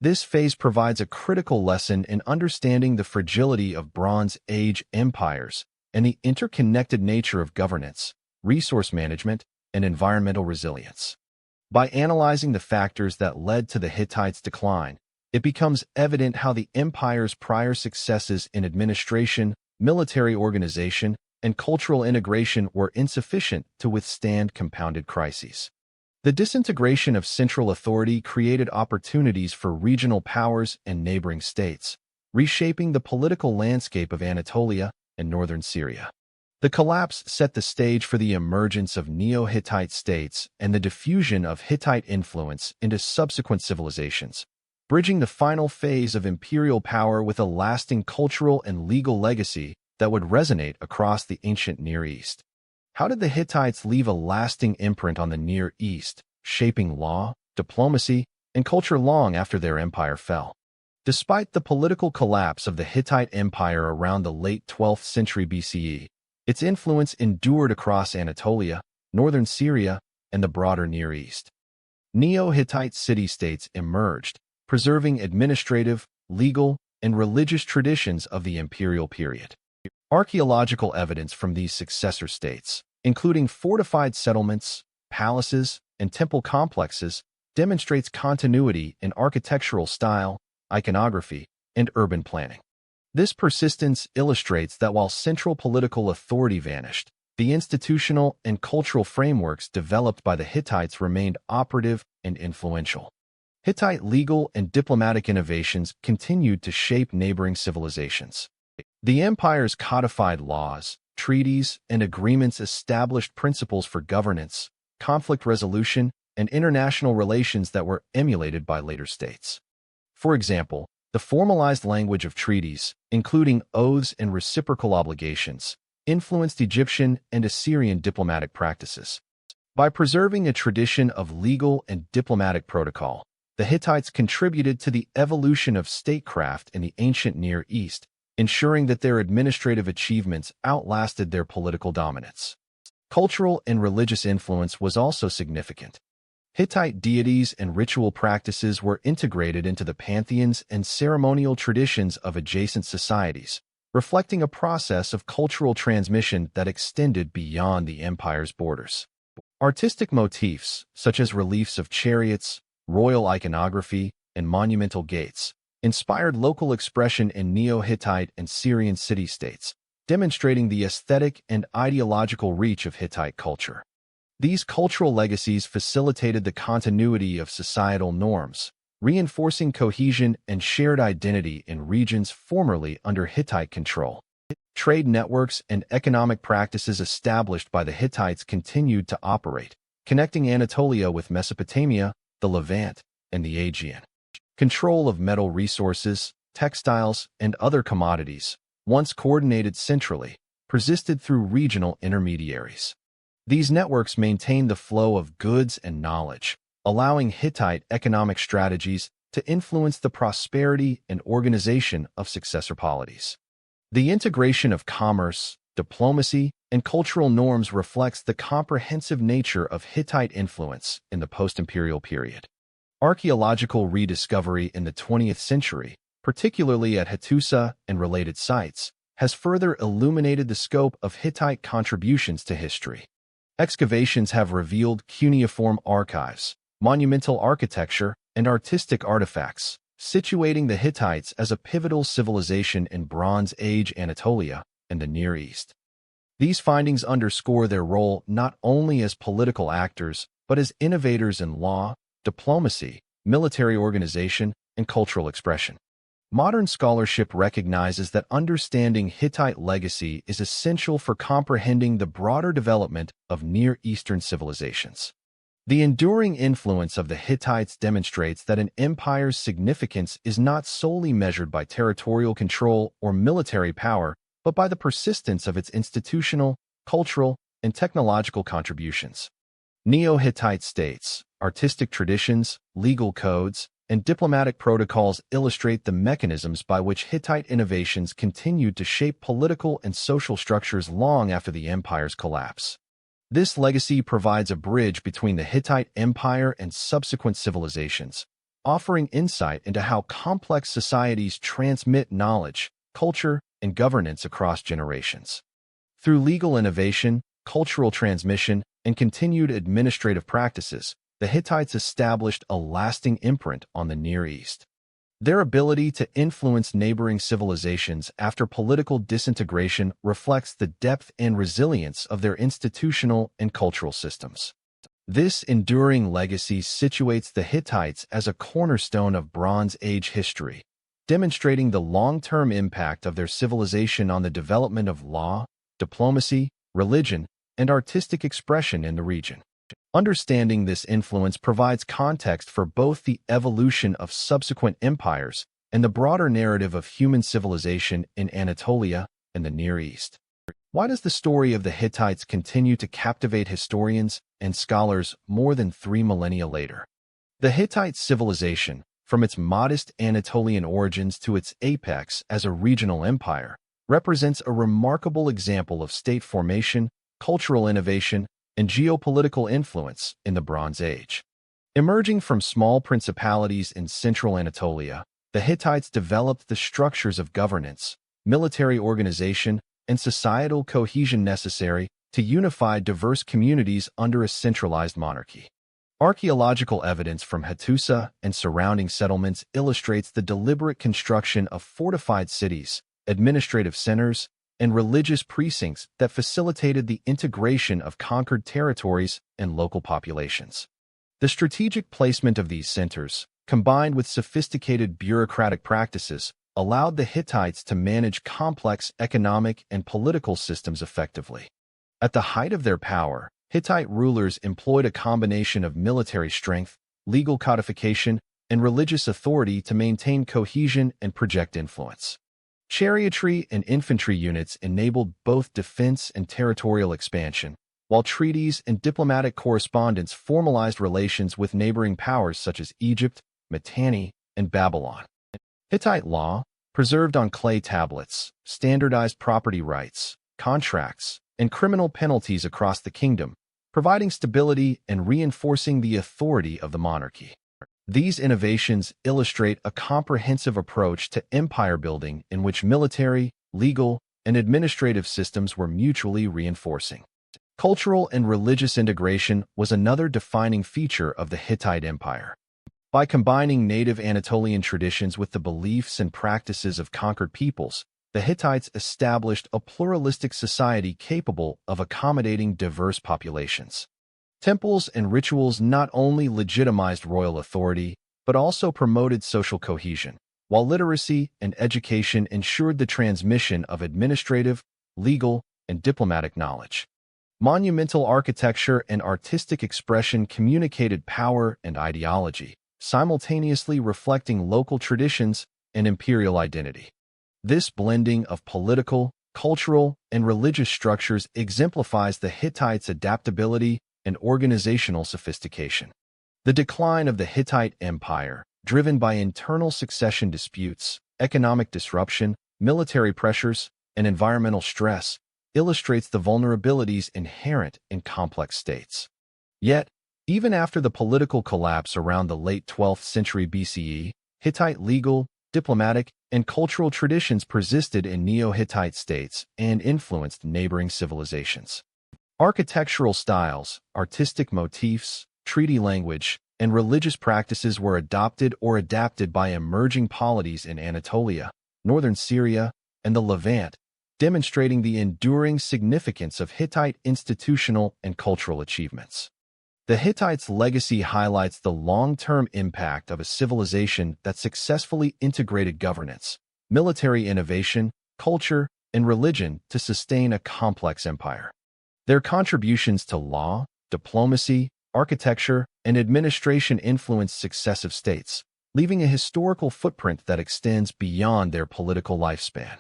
This phase provides a critical lesson in understanding the fragility of Bronze Age empires and the interconnected nature of governance, resource management, and environmental resilience. By analyzing the factors that led to the Hittites' decline, it becomes evident how the empire's prior successes in administration, military organization, and cultural integration were insufficient to withstand compounded crises. The disintegration of central authority created opportunities for regional powers and neighboring states, reshaping the political landscape of Anatolia and northern Syria. The collapse set the stage for the emergence of Neo-Hittite states and the diffusion of Hittite influence into subsequent civilizations, bridging the final phase of imperial power with a lasting cultural and legal legacy that would resonate across the ancient Near East. How did the Hittites leave a lasting imprint on the Near East, shaping law, diplomacy, and culture long after their empire fell? Despite the political collapse of the Hittite Empire around the late 12th century BCE, its influence endured across Anatolia, northern Syria, and the broader Near East. Neo-Hittite city-states emerged, preserving administrative, legal, and religious traditions of the imperial period. Archaeological evidence from these successor states, including fortified settlements, palaces, and temple complexes, demonstrates continuity in architectural style, iconography, and urban planning. This persistence illustrates that while central political authority vanished, the institutional and cultural frameworks developed by the Hittites remained operative and influential. Hittite legal and diplomatic innovations continued to shape neighboring civilizations. The empire's codified laws, treaties, and agreements established principles for governance, conflict resolution, and international relations that were emulated by later states. For example, the formalized language of treaties, including oaths and reciprocal obligations, influenced Egyptian and Assyrian diplomatic practices. By preserving a tradition of legal and diplomatic protocol, the Hittites contributed to the evolution of statecraft in the ancient Near East, ensuring that their administrative achievements outlasted their political dominance. Cultural and religious influence was also significant. Hittite deities and ritual practices were integrated into the pantheons and ceremonial traditions of adjacent societies, reflecting a process of cultural transmission that extended beyond the empire's borders. Artistic motifs, such as reliefs of chariots, royal iconography, and monumental gates, inspired local expression in Neo-Hittite and Syrian city-states, demonstrating the aesthetic and ideological reach of Hittite culture. These cultural legacies facilitated the continuity of societal norms, reinforcing cohesion and shared identity in regions formerly under Hittite control. Trade networks and economic practices established by the Hittites continued to operate, connecting Anatolia with Mesopotamia, the Levant, and the Aegean. Control of metal resources, textiles, and other commodities, once coordinated centrally, persisted through regional intermediaries. These networks maintained the flow of goods and knowledge, allowing Hittite economic strategies to influence the prosperity and organization of successor polities. The integration of commerce, diplomacy, and cultural norms reflects the comprehensive nature of Hittite influence in the post-imperial period. Archaeological rediscovery in the 20th century, particularly at Hattusa and related sites, has further illuminated the scope of Hittite contributions to history. Excavations have revealed cuneiform archives, monumental architecture, and artistic artifacts, situating the Hittites as a pivotal civilization in Bronze Age Anatolia and the Near East. These findings underscore their role not only as political actors, but as innovators in law, diplomacy, military organization, and cultural expression. Modern scholarship recognizes that understanding Hittite legacy is essential for comprehending the broader development of Near Eastern civilizations. The enduring influence of the Hittites demonstrates that an empire's significance is not solely measured by territorial control or military power, but by the persistence of its institutional, cultural, and technological contributions. Neo-Hittite states, artistic traditions, legal codes, and diplomatic protocols illustrate the mechanisms by which Hittite innovations continued to shape political and social structures long after the empire's collapse. This legacy provides a bridge between the Hittite Empire and subsequent civilizations, offering insight into how complex societies transmit knowledge, culture, and governance across generations. Through legal innovation, cultural transmission, and continued administrative practices, the Hittites established a lasting imprint on the Near East. Their ability to influence neighboring civilizations after political disintegration reflects the depth and resilience of their institutional and cultural systems. This enduring legacy situates the Hittites as a cornerstone of Bronze Age history, demonstrating the long-term impact of their civilization on the development of law, diplomacy, religion, and artistic expression in the region. Understanding this influence provides context for both the evolution of subsequent empires and the broader narrative of human civilization in Anatolia and the Near East. Why does the story of the Hittites continue to captivate historians and scholars more than 3 millennia later? The Hittite civilization, from its modest Anatolian origins to its apex as a regional empire, represents a remarkable example of state formation, cultural innovation, and geopolitical influence in the Bronze Age. Emerging from small principalities in central Anatolia, the Hittites developed the structures of governance, military organization, and societal cohesion necessary to unify diverse communities under a centralized monarchy. Archaeological evidence from Hattusa and surrounding settlements illustrates the deliberate construction of fortified cities, administrative centers, and religious precincts that facilitated the integration of conquered territories and local populations. The strategic placement of these centers, combined with sophisticated bureaucratic practices, allowed the Hittites to manage complex economic and political systems effectively. At the height of their power, Hittite rulers employed a combination of military strength, legal codification, and religious authority to maintain cohesion and project influence. Chariotry and infantry units enabled both defense and territorial expansion, while treaties and diplomatic correspondence formalized relations with neighboring powers such as Egypt, Mitanni, and Babylon. Hittite law, preserved on clay tablets, standardized property rights, contracts, and criminal penalties across the kingdom, providing stability and reinforcing the authority of the monarchy. These innovations illustrate a comprehensive approach to empire building in which military, legal, and administrative systems were mutually reinforcing. Cultural and religious integration was another defining feature of the Hittite Empire. By combining native Anatolian traditions with the beliefs and practices of conquered peoples, the Hittites established a pluralistic society capable of accommodating diverse populations. Temples and rituals not only legitimized royal authority, but also promoted social cohesion, while literacy and education ensured the transmission of administrative, legal, and diplomatic knowledge. Monumental architecture and artistic expression communicated power and ideology, simultaneously reflecting local traditions and imperial identity. This blending of political, cultural, and religious structures exemplifies the Hittites' adaptability and organizational sophistication. The decline of the Hittite Empire, driven by internal succession disputes, economic disruption, military pressures, and environmental stress, illustrates the vulnerabilities inherent in complex states. Yet, even after the political collapse around the late 12th century BCE, Hittite legal, diplomatic, and cultural traditions persisted in Neo-Hittite states and influenced neighboring civilizations. Architectural styles, artistic motifs, treaty language, and religious practices were adopted or adapted by emerging polities in Anatolia, northern Syria, and the Levant, demonstrating the enduring significance of Hittite institutional and cultural achievements. The Hittites' legacy highlights the long-term impact of a civilization that successfully integrated governance, military innovation, culture, and religion to sustain a complex empire. Their contributions to law, diplomacy, architecture, and administration influenced successive states, leaving a historical footprint that extends beyond their political lifespan.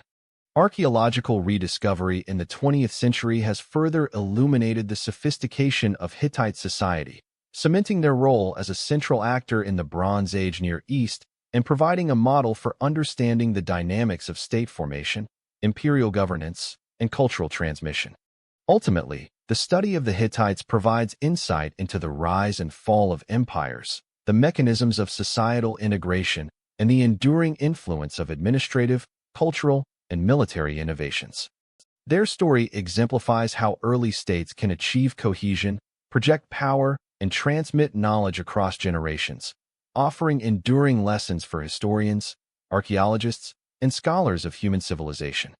Archaeological rediscovery in the 20th century has further illuminated the sophistication of Hittite society, cementing their role as a central actor in the Bronze Age Near East and providing a model for understanding the dynamics of state formation, imperial governance, and cultural transmission. Ultimately, the study of the Hittites provides insight into the rise and fall of empires, the mechanisms of societal integration, and the enduring influence of administrative, cultural, and military innovations. Their story exemplifies how early states can achieve cohesion, project power, and transmit knowledge across generations, offering enduring lessons for historians, archaeologists, and scholars of human civilization.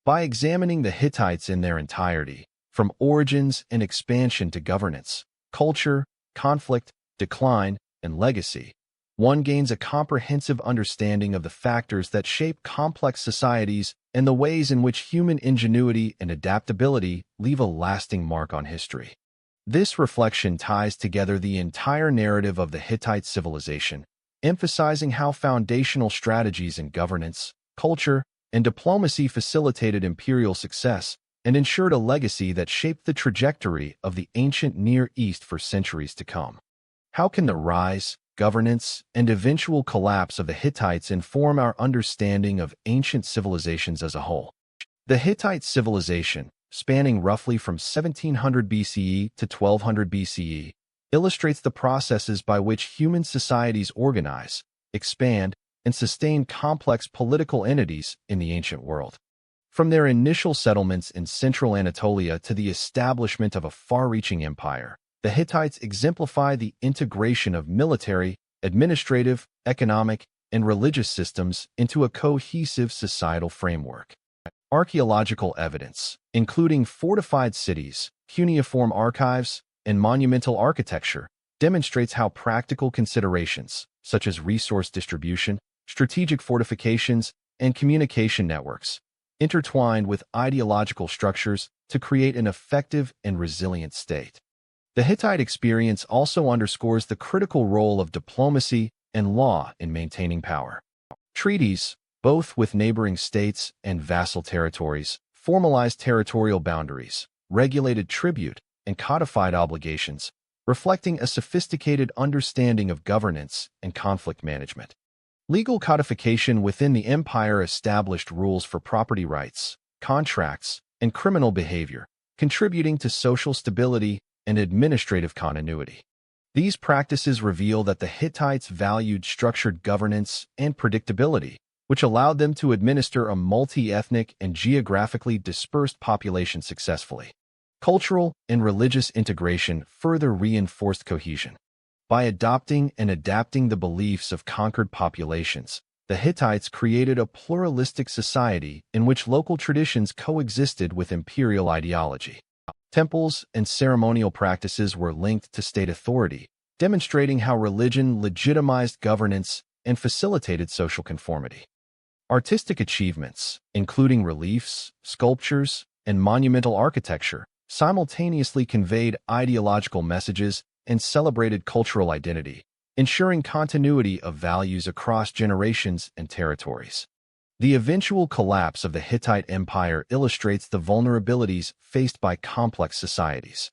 By examining the Hittites in their entirety, from origins and expansion to governance, culture, conflict, decline, and legacy, one gains a comprehensive understanding of the factors that shape complex societies and the ways in which human ingenuity and adaptability leave a lasting mark on history. This reflection ties together the entire narrative of the Hittite civilization, emphasizing how foundational strategies in governance, culture, and diplomacy facilitated imperial success and ensured a legacy that shaped the trajectory of the ancient Near East for centuries to come. How can the rise, governance, and eventual collapse of the Hittites inform our understanding of ancient civilizations as a whole? The Hittite civilization, spanning roughly from 1700 BCE to 1200 BCE, illustrates the processes by which human societies organize, expand, and sustain complex political entities in the ancient world. From their initial settlements in central Anatolia to the establishment of a far-reaching empire, the Hittites exemplify the integration of military, administrative, economic, and religious systems into a cohesive societal framework. Archaeological evidence, including fortified cities, cuneiform archives, and monumental architecture, demonstrates how practical considerations, such as resource distribution, strategic fortifications, and communication networks, intertwined with ideological structures to create an effective and resilient state. The Hittite experience also underscores the critical role of diplomacy and law in maintaining power. Treaties, both with neighboring states and vassal territories, formalized territorial boundaries, regulated tribute, and codified obligations, reflecting a sophisticated understanding of governance and conflict management. Legal codification within the empire established rules for property rights, contracts, and criminal behavior, contributing to social stability and administrative continuity. These practices reveal that the Hittites valued structured governance and predictability, which allowed them to administer a multi-ethnic and geographically dispersed population successfully. Cultural and religious integration further reinforced cohesion. By adopting and adapting the beliefs of conquered populations, the Hittites created a pluralistic society in which local traditions coexisted with imperial ideology. Temples and ceremonial practices were linked to state authority, demonstrating how religion legitimized governance and facilitated social conformity. Artistic achievements, including reliefs, sculptures, and monumental architecture, simultaneously conveyed ideological messages and celebrated cultural identity, ensuring continuity of values across generations and territories. The eventual collapse of the Hittite Empire illustrates the vulnerabilities faced by complex societies.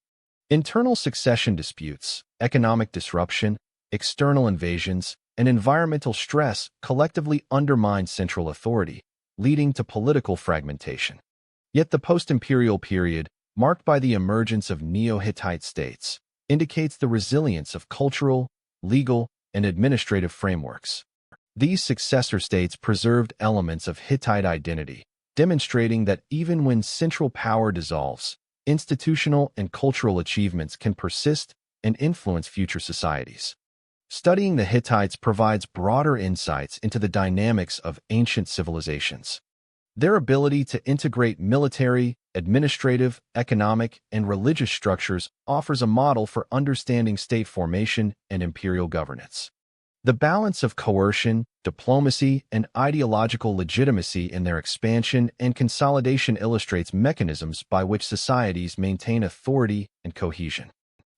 Internal succession disputes, economic disruption, external invasions, and environmental stress collectively undermined central authority, leading to political fragmentation. Yet the post-imperial period, marked by the emergence of Neo-Hittite states, indicates the resilience of cultural, legal, and administrative frameworks. These successor states preserved elements of Hittite identity, demonstrating that even when central power dissolves, institutional and cultural achievements can persist and influence future societies. Studying the Hittites provides broader insights into the dynamics of ancient civilizations. Their ability to integrate military, administrative, economic, and religious structures offers a model for understanding state formation and imperial governance. The balance of coercion, diplomacy, and ideological legitimacy in their expansion and consolidation illustrates mechanisms by which societies maintain authority and cohesion.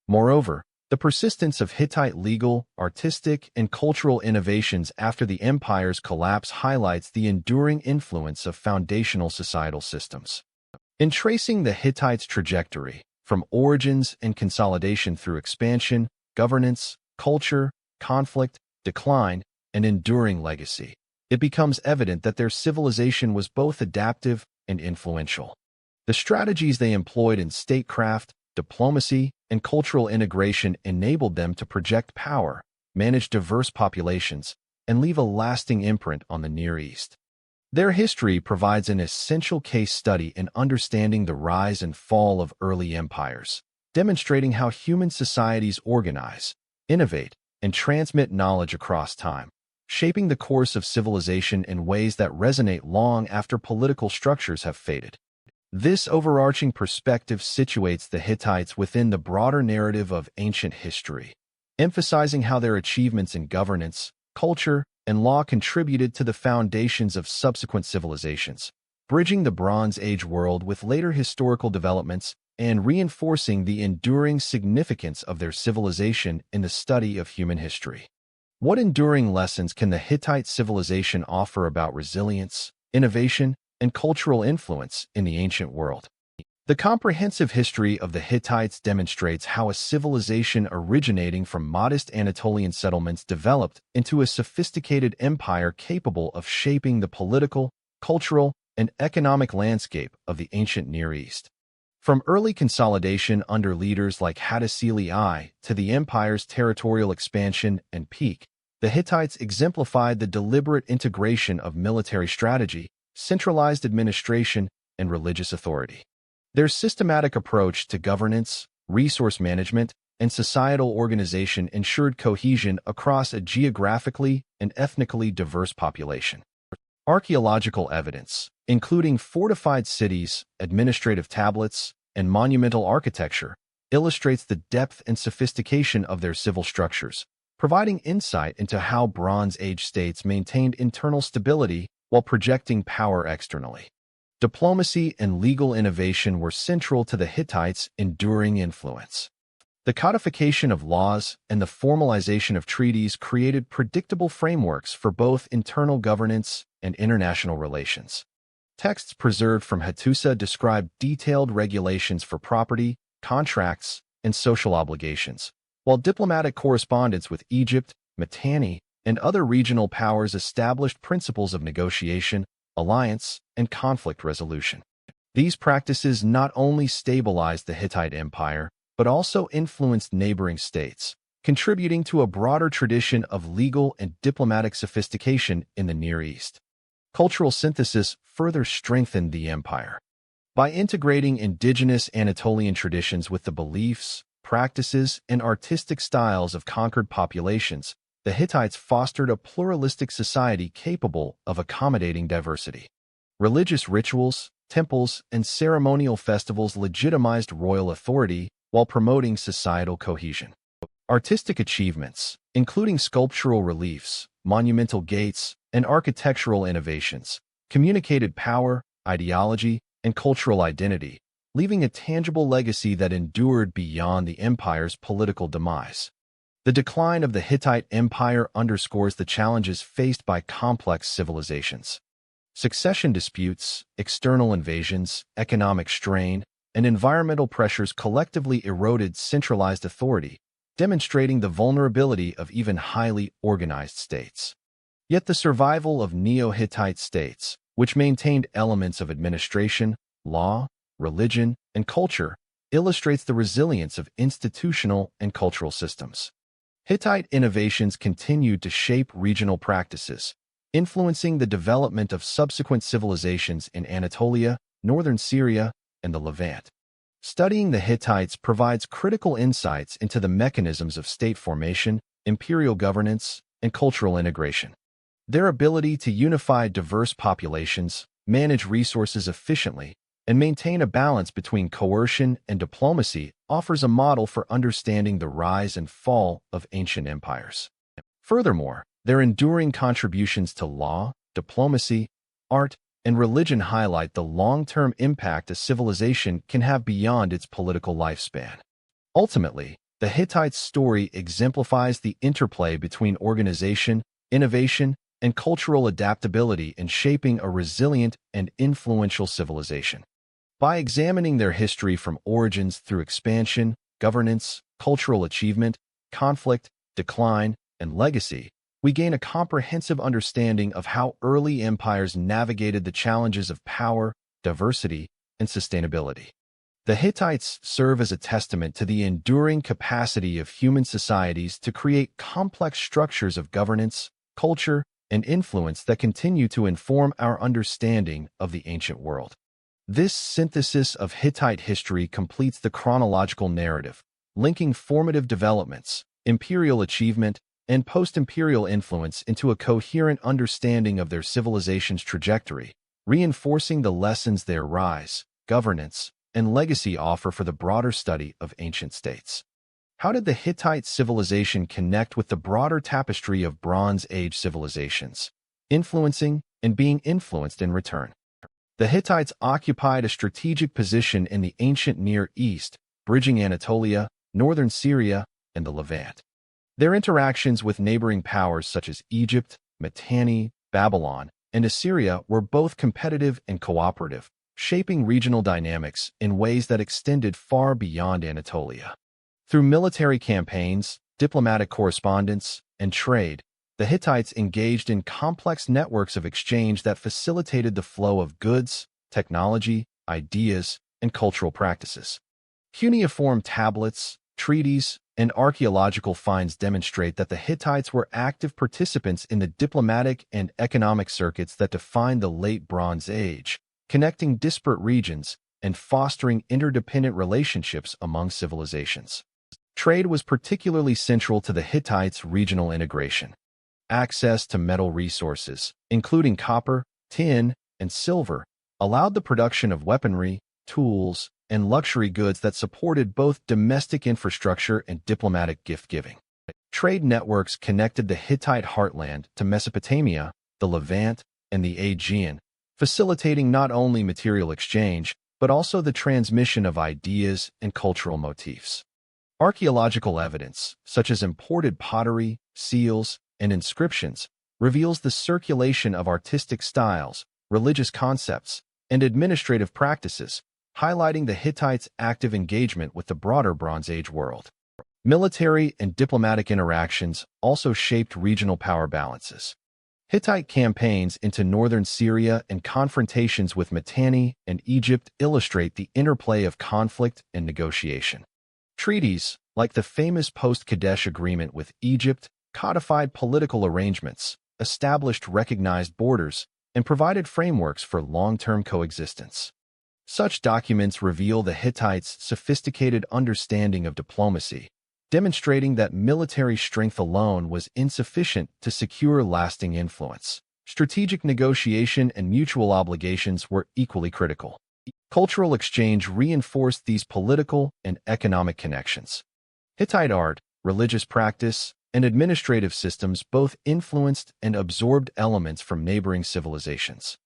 Moreover, the persistence of Hittite legal, artistic, and cultural innovations after the empire's collapse highlights the enduring influence of foundational societal systems. In tracing the Hittites' trajectory, from origins and consolidation through expansion, governance, culture, conflict, decline, and enduring legacy, it becomes evident that their civilization was both adaptive and influential. The strategies they employed in statecraft, diplomacy, and cultural integration enabled them to project power, manage diverse populations, and leave a lasting imprint on the Near East. Their history provides an essential case study in understanding the rise and fall of early empires, demonstrating how human societies organize, innovate, and transmit knowledge across time, shaping the course of civilization in ways that resonate long after political structures have faded. This overarching perspective situates the Hittites within the broader narrative of ancient history, emphasizing how their achievements in governance, culture, and law contributed to the foundations of subsequent civilizations, bridging the Bronze Age world with later historical developments and reinforcing the enduring significance of their civilization in the study of human history. What enduring lessons can the Hittite civilization offer about resilience, innovation, and cultural influence in the ancient world? The comprehensive history of the Hittites demonstrates how a civilization originating from modest Anatolian settlements developed into a sophisticated empire capable of shaping the political, cultural, and economic landscape of the ancient Near East. From early consolidation under leaders like Hattusili I to the empire's territorial expansion and peak, the Hittites exemplified the deliberate integration of military strategy, centralized administration, and religious authority. Their systematic approach to governance, resource management, and societal organization ensured cohesion across a geographically and ethnically diverse population. Archaeological evidence, including fortified cities, administrative tablets, and monumental architecture, illustrates the depth and sophistication of their civil structures, providing insight into how Bronze Age states maintained internal stability while projecting power externally. Diplomacy and legal innovation were central to the Hittites' enduring influence. The codification of laws and the formalization of treaties created predictable frameworks for both internal governance and international relations. Texts preserved from Hattusa describe detailed regulations for property, contracts, and social obligations, while diplomatic correspondence with Egypt, Mitanni, and other regional powers established principles of negotiation, alliance, and conflict resolution. These practices not only stabilized the Hittite Empire, but also influenced neighboring states, contributing to a broader tradition of legal and diplomatic sophistication in the Near East. Cultural synthesis further strengthened the empire. By integrating indigenous Anatolian traditions with the beliefs, practices, and artistic styles of conquered populations, the Hittites fostered a pluralistic society capable of accommodating diversity. Religious rituals, temples, and ceremonial festivals legitimized royal authority while promoting societal cohesion. Artistic achievements, including sculptural reliefs, monumental gates, and architectural innovations, communicated power, ideology, and cultural identity, leaving a tangible legacy that endured beyond the empire's political demise. The decline of the Hittite Empire underscores the challenges faced by complex civilizations. Succession disputes, external invasions, economic strain, and environmental pressures collectively eroded centralized authority, demonstrating the vulnerability of even highly organized states. Yet the survival of Neo-Hittite states, which maintained elements of administration, law, religion, and culture, illustrates the resilience of institutional and cultural systems. Hittite innovations continued to shape regional practices, influencing the development of subsequent civilizations in Anatolia, northern Syria, and the Levant. Studying the Hittites provides critical insights into the mechanisms of state formation, imperial governance, and cultural integration. Their ability to unify diverse populations, manage resources efficiently, and maintain a balance between coercion and diplomacy offers a model for understanding the rise and fall of ancient empires. Furthermore, their enduring contributions to law, diplomacy, art, and religion highlight the long-term impact a civilization can have beyond its political lifespan. Ultimately, the Hittites' story exemplifies the interplay between organization, innovation, and cultural adaptability in shaping a resilient and influential civilization. By examining their history from origins through expansion, governance, cultural achievement, conflict, decline, and legacy, we gain a comprehensive understanding of how early empires navigated the challenges of power, diversity, and sustainability. The Hittites serve as a testament to the enduring capacity of human societies to create complex structures of governance, culture, and influence that continue to inform our understanding of the ancient world. This synthesis of Hittite history completes the chronological narrative, linking formative developments, imperial achievement, and post-imperial influence into a coherent understanding of their civilization's trajectory, reinforcing the lessons their rise, governance, and legacy offer for the broader study of ancient states. How did the Hittite civilization connect with the broader tapestry of Bronze Age civilizations, influencing and being influenced in return? The Hittites occupied a strategic position in the ancient Near East, bridging Anatolia, northern Syria, and the Levant. Their interactions with neighboring powers such as Egypt, Mitanni, Babylon, and Assyria were both competitive and cooperative, shaping regional dynamics in ways that extended far beyond Anatolia. Through military campaigns, diplomatic correspondence, and trade, the Hittites engaged in complex networks of exchange that facilitated the flow of goods, technology, ideas, and cultural practices. Cuneiform tablets, treaties, and archaeological finds demonstrate that the Hittites were active participants in the diplomatic and economic circuits that defined the Late Bronze Age, connecting disparate regions and fostering interdependent relationships among civilizations. Trade was particularly central to the Hittites' regional integration. Access to metal resources, including copper, tin, and silver, allowed the production of weaponry, tools, and luxury goods that supported both domestic infrastructure and diplomatic gift-giving. Trade networks connected the Hittite heartland to Mesopotamia, the Levant, and the Aegean, facilitating not only material exchange, but also the transmission of ideas and cultural motifs. Archaeological evidence, such as imported pottery, seals, and inscriptions, reveals the circulation of artistic styles, religious concepts, and administrative practices, highlighting the Hittites' active engagement with the broader Bronze Age world. Military and diplomatic interactions also shaped regional power balances. Hittite campaigns into northern Syria and confrontations with Mitanni and Egypt illustrate the interplay of conflict and negotiation. Treaties, like the famous post-Kadesh agreement with Egypt, codified political arrangements, established recognized borders, and provided frameworks for long-term coexistence. Such documents reveal the Hittites' sophisticated understanding of diplomacy, demonstrating that military strength alone was insufficient to secure lasting influence. Strategic negotiation and mutual obligations were equally critical. Cultural exchange reinforced these political and economic connections. Hittite art, religious practice, and administrative systems both influenced and absorbed elements from neighboring civilizations.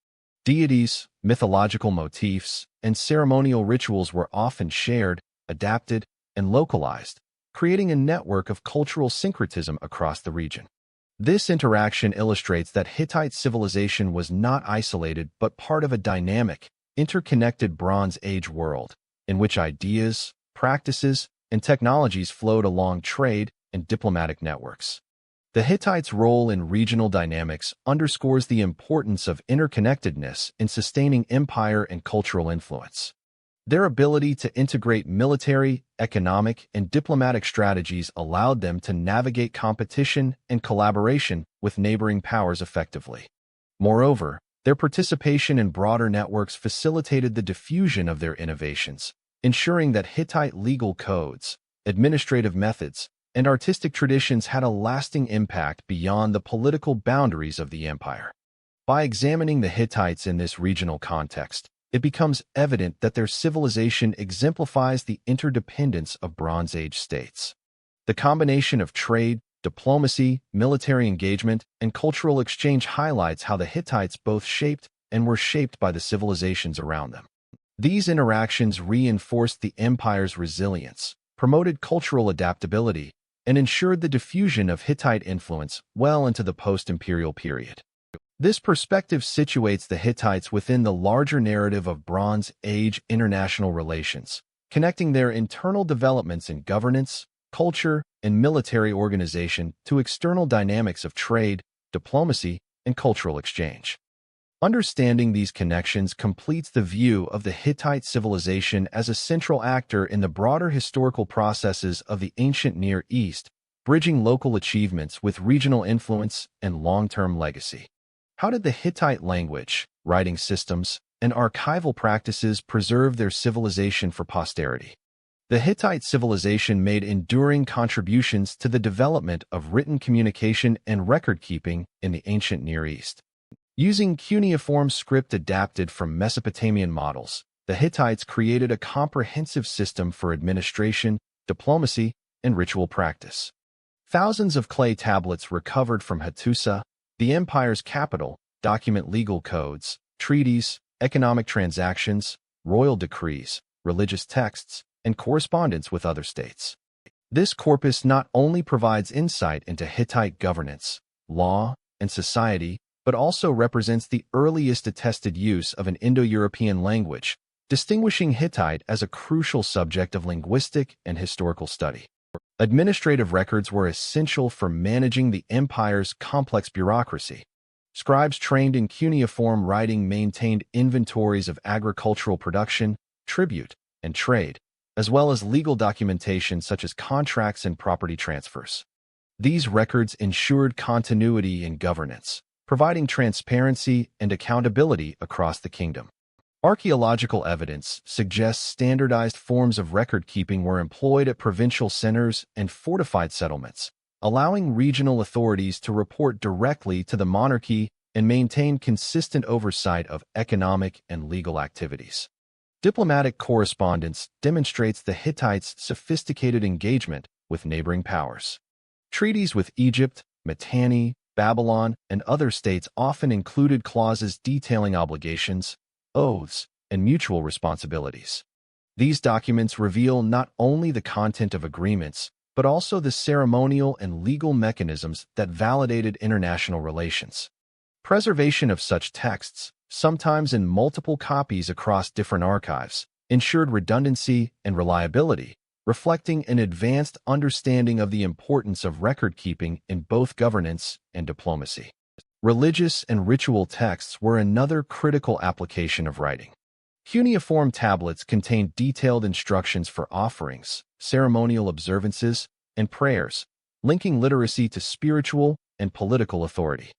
Deities, mythological motifs, and ceremonial rituals were often shared, adapted, and localized, creating a network of cultural syncretism across the region. This interaction illustrates that Hittite civilization was not isolated but part of a dynamic, interconnected Bronze Age world, in which ideas, practices, and technologies flowed along trade and diplomatic networks. The Hittites' role in regional dynamics underscores the importance of interconnectedness in sustaining empire and cultural influence. Their ability to integrate military, economic, and diplomatic strategies allowed them to navigate competition and collaboration with neighboring powers effectively. Moreover, their participation in broader networks facilitated the diffusion of their innovations, ensuring that Hittite legal codes, administrative methods, and artistic traditions had a lasting impact beyond the political boundaries of the empire. By examining the Hittites in this regional context, it becomes evident that their civilization exemplifies the interdependence of Bronze Age states. The combination of trade, diplomacy, military engagement, and cultural exchange highlights how the Hittites both shaped and were shaped by the civilizations around them. These interactions reinforced the empire's resilience, promoted cultural adaptability, and ensured the diffusion of Hittite influence well into the post-imperial period. This perspective situates the Hittites within the larger narrative of Bronze Age international relations, connecting their internal developments in governance, culture, and military organization to external dynamics of trade, diplomacy, and cultural exchange. Understanding these connections completes the view of the Hittite civilization as a central actor in the broader historical processes of the ancient Near East, bridging local achievements with regional influence and long-term legacy. How did the Hittite language, writing systems, and archival practices preserve their civilization for posterity? The Hittite civilization made enduring contributions to the development of written communication and record-keeping in the ancient Near East. Using cuneiform script adapted from Mesopotamian models, the Hittites created a comprehensive system for administration, diplomacy, and ritual practice. Thousands of clay tablets recovered from Hattusa, the empire's capital, document legal codes, treaties, economic transactions, royal decrees, religious texts, and correspondence with other states. This corpus not only provides insight into Hittite governance, law, and society, but also represents the earliest attested use of an Indo-European language, distinguishing Hittite as a crucial subject of linguistic and historical study. Administrative records were essential for managing the empire's complex bureaucracy. Scribes trained in cuneiform writing maintained inventories of agricultural production, tribute, and trade, as well as legal documentation such as contracts and property transfers. These records ensured continuity in governance, providing transparency and accountability across the kingdom. Archaeological evidence suggests standardized forms of record-keeping were employed at provincial centers and fortified settlements, allowing regional authorities to report directly to the monarchy and maintain consistent oversight of economic and legal activities. Diplomatic correspondence demonstrates the Hittites' sophisticated engagement with neighboring powers. Treaties with Egypt, Mitanni, Babylon, and other states often included clauses detailing obligations, oaths, and mutual responsibilities. These documents reveal not only the content of agreements, but also the ceremonial and legal mechanisms that validated international relations. Preservation of such texts, sometimes in multiple copies across different archives, ensured redundancy and reliability, reflecting an advanced understanding of the importance of record-keeping in both governance and diplomacy. Religious and ritual texts were another critical application of writing. Cuneiform tablets contained detailed instructions for offerings, ceremonial observances, and prayers, linking literacy to spiritual and political authority.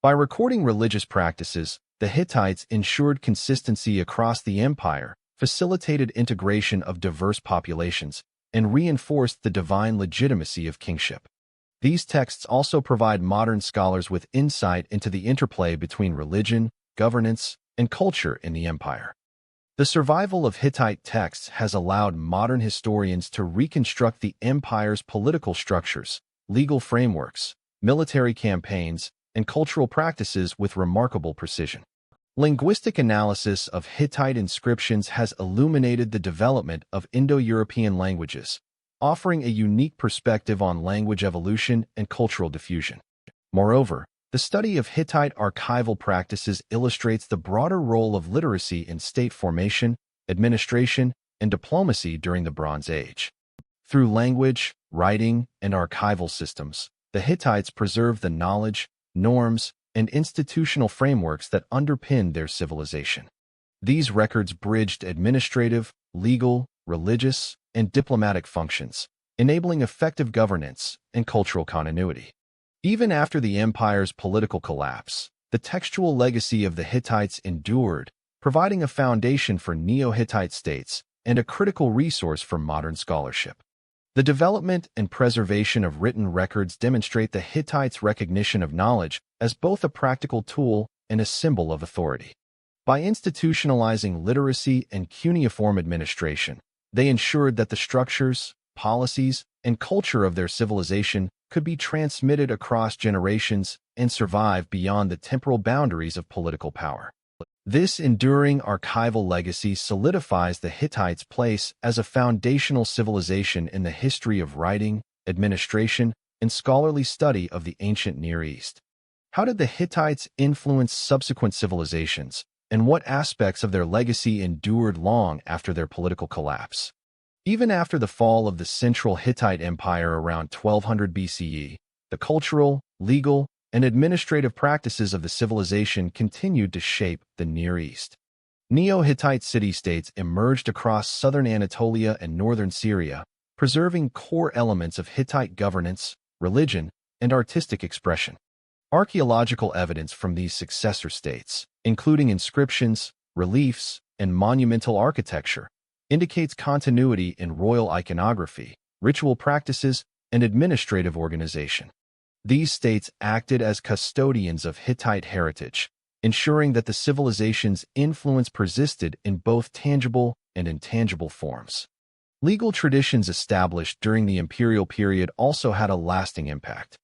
By recording religious practices, the Hittites ensured consistency across the empire, facilitated integration of diverse populations, and reinforced the divine legitimacy of kingship. These texts also provide modern scholars with insight into the interplay between religion, governance, and culture in the empire. The survival of Hittite texts has allowed modern historians to reconstruct the empire's political structures, legal frameworks, military campaigns, and cultural practices with remarkable precision. Linguistic analysis of Hittite inscriptions has illuminated the development of Indo-European languages, offering a unique perspective on language evolution and cultural diffusion. Moreover, the study of Hittite archival practices illustrates the broader role of literacy in state formation, administration, and diplomacy during the Bronze Age. Through language, writing, and archival systems, the Hittites preserved the knowledge, norms, and institutional frameworks that underpinned their civilization. These records bridged administrative, legal, religious, and diplomatic functions, enabling effective governance and cultural continuity. Even after the empire's political collapse, the textual legacy of the Hittites endured, providing a foundation for Neo-Hittite states and a critical resource for modern scholarship. The development and preservation of written records demonstrate the Hittites' recognition of knowledge as both a practical tool and a symbol of authority. By institutionalizing literacy and cuneiform administration, they ensured that the structures, policies, and culture of their civilization could be transmitted across generations and survive beyond the temporal boundaries of political power. This enduring archival legacy solidifies the Hittites' place as a foundational civilization in the history of writing, administration, and scholarly study of the ancient Near East. How did the Hittites influence subsequent civilizations, and what aspects of their legacy endured long after their political collapse? Even after the fall of the Central Hittite Empire around 1200 BCE, the cultural, legal, and administrative practices of the civilization continued to shape the Near East. Neo-Hittite city-states emerged across southern Anatolia and northern Syria, preserving core elements of Hittite governance, religion, and artistic expression. Archaeological evidence from these successor states, including inscriptions, reliefs, and monumental architecture, indicates continuity in royal iconography, ritual practices, and administrative organization. These states acted as custodians of Hittite heritage, ensuring that the civilization's influence persisted in both tangible and intangible forms. Legal traditions established during the imperial period also had a lasting impact.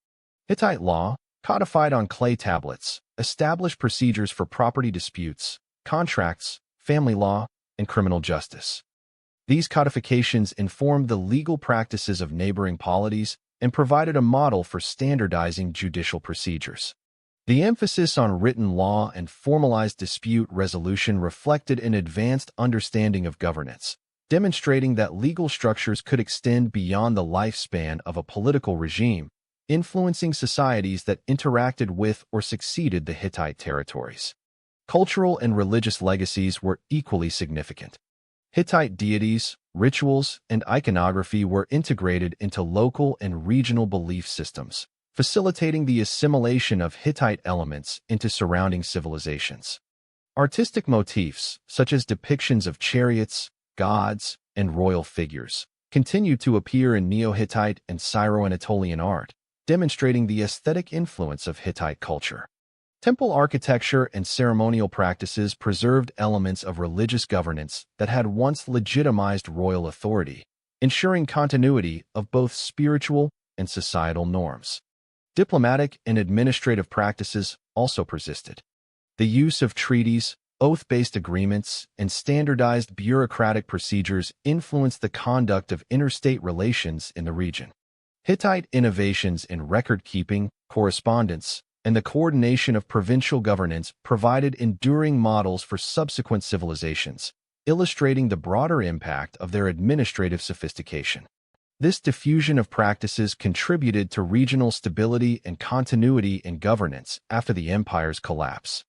Hittite law, codified on clay tablets, established procedures for property disputes, contracts, family law, and criminal justice. These codifications informed the legal practices of neighboring polities and provided a model for standardizing judicial procedures. The emphasis on written law and formalized dispute resolution reflected an advanced understanding of governance, demonstrating that legal structures could extend beyond the lifespan of a political regime, influencing societies that interacted with or succeeded the Hittite territories. Cultural and religious legacies were equally significant. Hittite deities, rituals, and iconography were integrated into local and regional belief systems, facilitating the assimilation of Hittite elements into surrounding civilizations. Artistic motifs, such as depictions of chariots, gods, and royal figures, continued to appear in Neo-Hittite and Syro-Anatolian art, demonstrating the aesthetic influence of Hittite culture. Temple architecture and ceremonial practices preserved elements of religious governance that had once legitimized royal authority, ensuring continuity of both spiritual and societal norms. Diplomatic and administrative practices also persisted. The use of treaties, oath-based agreements, and standardized bureaucratic procedures influenced the conduct of interstate relations in the region. Hittite innovations in record-keeping, correspondence, and the coordination of provincial governance provided enduring models for subsequent civilizations, illustrating the broader impact of their administrative sophistication. This diffusion of practices contributed to regional stability and continuity in governance after the empire's collapse.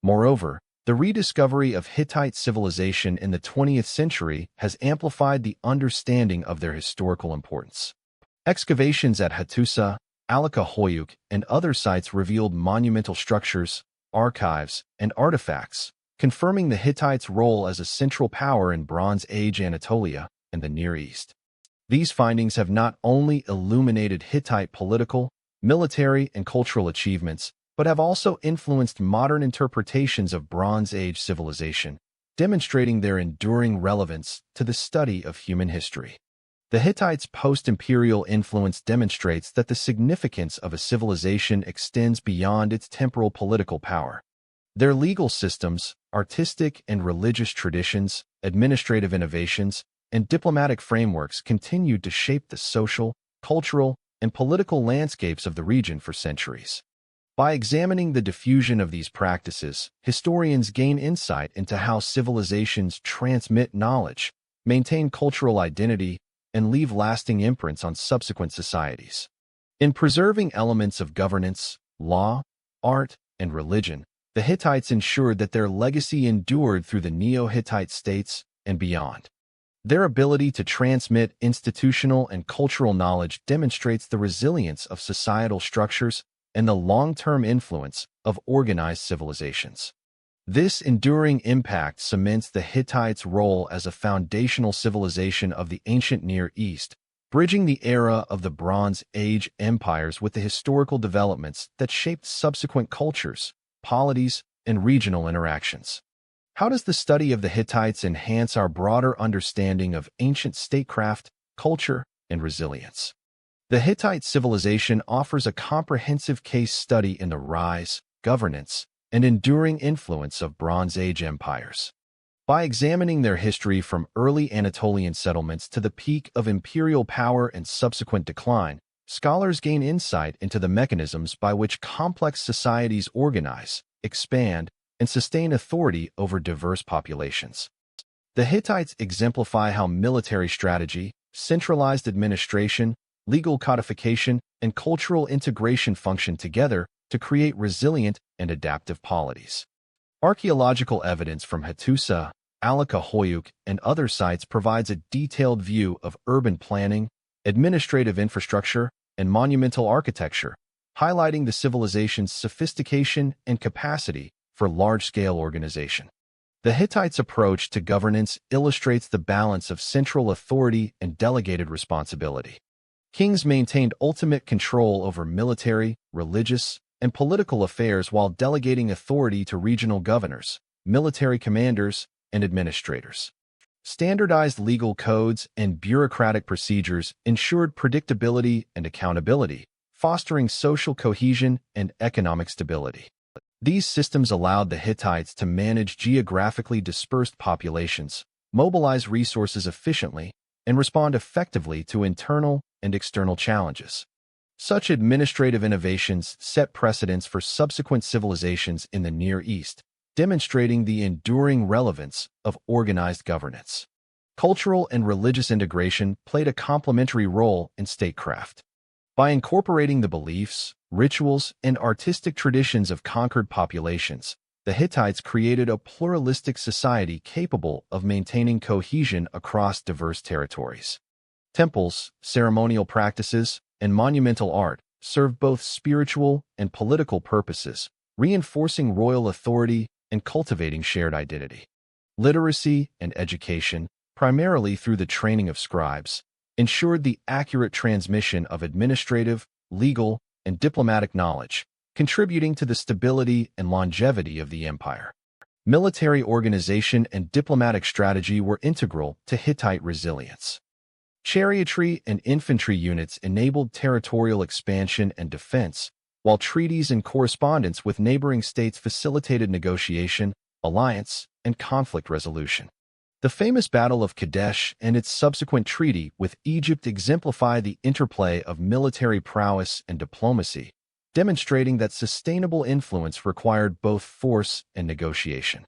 Moreover, the rediscovery of Hittite civilization in the 20th century has amplified the understanding of their historical importance. Excavations at Hattusa, Alaka-Hoyuk, and other sites revealed monumental structures, archives, and artifacts, confirming the Hittites' role as a central power in Bronze Age Anatolia and the Near East. These findings have not only illuminated Hittite political, military, and cultural achievements, but have also influenced modern interpretations of Bronze Age civilization, demonstrating their enduring relevance to the study of human history. The Hittites' post-imperial influence demonstrates that the significance of a civilization extends beyond its temporal political power. Their legal systems, artistic and religious traditions, administrative innovations, and diplomatic frameworks continued to shape the social, cultural, and political landscapes of the region for centuries. By examining the diffusion of these practices, historians gain insight into how civilizations transmit knowledge, maintain cultural identity, and leave lasting imprints on subsequent societies. In preserving elements of governance, law, art, and religion, the Hittites ensured that their legacy endured through the Neo-Hittite states and beyond. Their ability to transmit institutional and cultural knowledge demonstrates the resilience of societal structures and the long-term influence of organized civilizations. This enduring impact cements the Hittites' role as a foundational civilization of the ancient Near East, bridging the era of the Bronze Age empires with the historical developments that shaped subsequent cultures, polities, and regional interactions. How does the study of the Hittites enhance our broader understanding of ancient statecraft, culture, and resilience? The Hittite civilization offers a comprehensive case study in the rise, governance, and enduring influence of Bronze Age empires. By examining their history from early Anatolian settlements to the peak of imperial power and subsequent decline, scholars gain insight into the mechanisms by which complex societies organize, expand, and sustain authority over diverse populations. The Hittites exemplify how military strategy, centralized administration, legal codification, and cultural integration function together to create resilient and adaptive polities. Archaeological evidence from Hattusa, Alaka-Hoyuk, and other sites provides a detailed view of urban planning, administrative infrastructure, and monumental architecture, highlighting the civilization's sophistication and capacity for large-scale organization. The Hittites' approach to governance illustrates the balance of central authority and delegated responsibility. Kings maintained ultimate control over military, religious, and political affairs while delegating authority to regional governors, military commanders, and administrators. Standardized legal codes and bureaucratic procedures ensured predictability and accountability, fostering social cohesion and economic stability. These systems allowed the Hittites to manage geographically dispersed populations, mobilize resources efficiently, and respond effectively to internal and external challenges. Such administrative innovations set precedents for subsequent civilizations in the Near East, demonstrating the enduring relevance of organized governance. Cultural and religious integration played a complementary role in statecraft. By incorporating the beliefs, rituals, and artistic traditions of conquered populations, the Hittites created a pluralistic society capable of maintaining cohesion across diverse territories. Temples, ceremonial practices, and monumental art served both spiritual and political purposes, reinforcing royal authority and cultivating shared identity. Literacy and education, primarily through the training of scribes, ensured the accurate transmission of administrative, legal, and diplomatic knowledge, contributing to the stability and longevity of the empire. Military organization and diplomatic strategy were integral to Hittite resilience. Chariotry and infantry units enabled territorial expansion and defense, while treaties and correspondence with neighboring states facilitated negotiation, alliance, and conflict resolution. The famous Battle of Kadesh and its subsequent treaty with Egypt exemplify the interplay of military prowess and diplomacy, demonstrating that sustainable influence required both force and negotiation.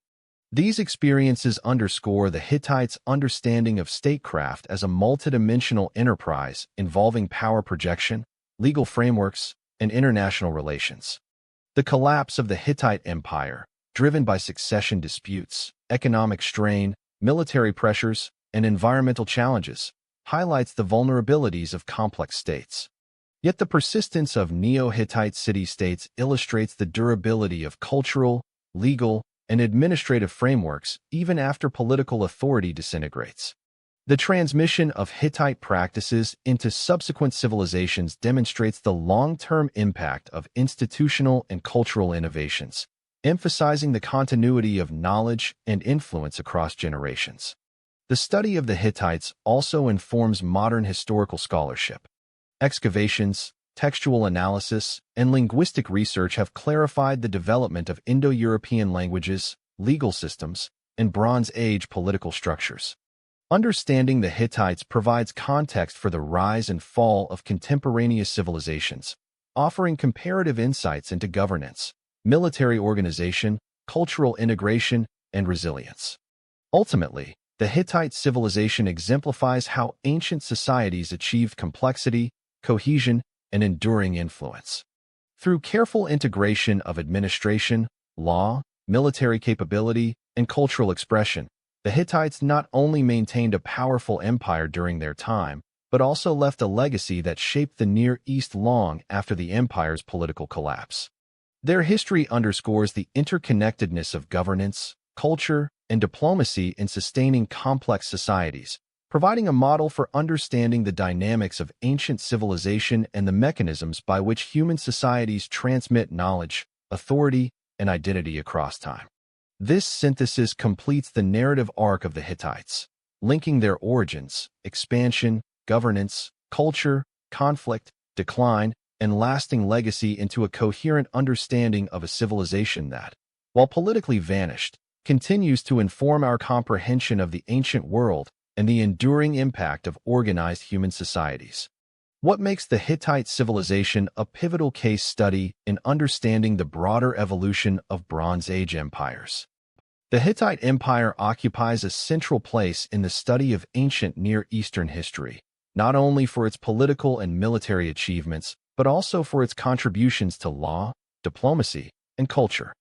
These experiences underscore the Hittites' understanding of statecraft as a multidimensional enterprise involving power projection, legal frameworks, and international relations. The collapse of the Hittite Empire, driven by succession disputes, economic strain, military pressures, and environmental challenges, highlights the vulnerabilities of complex states. Yet the persistence of Neo-Hittite city-states illustrates the durability of cultural, legal, and administrative frameworks even after political authority disintegrates. The transmission of Hittite practices into subsequent civilizations demonstrates the long-term impact of institutional and cultural innovations, emphasizing the continuity of knowledge and influence across generations. The study of the Hittites also informs modern historical scholarship. Excavations, textual analysis, and linguistic research have clarified the development of Indo-European languages, legal systems, and Bronze Age political structures. Understanding the Hittites provides context for the rise and fall of contemporaneous civilizations, offering comparative insights into governance, military organization, cultural integration, and resilience. Ultimately, the Hittite civilization exemplifies how ancient societies achieved complexity, cohesion, and enduring influence. Through careful integration of administration, law, military capability, and cultural expression, the Hittites not only maintained a powerful empire during their time, but also left a legacy that shaped the Near East long after the empire's political collapse. Their history underscores the interconnectedness of governance, culture, and diplomacy in sustaining complex societies, providing a model for understanding the dynamics of ancient civilization and the mechanisms by which human societies transmit knowledge, authority, and identity across time. This synthesis completes the narrative arc of the Hittites, linking their origins, expansion, governance, culture, conflict, decline, and lasting legacy into a coherent understanding of a civilization that, while politically vanished, continues to inform our comprehension of the ancient world and the enduring impact of organized human societies. What makes the Hittite civilization a pivotal case study in understanding the broader evolution of Bronze Age empires? The Hittite Empire occupies a central place in the study of ancient Near Eastern history, not only for its political and military achievements, but also for its contributions to law, diplomacy, and culture.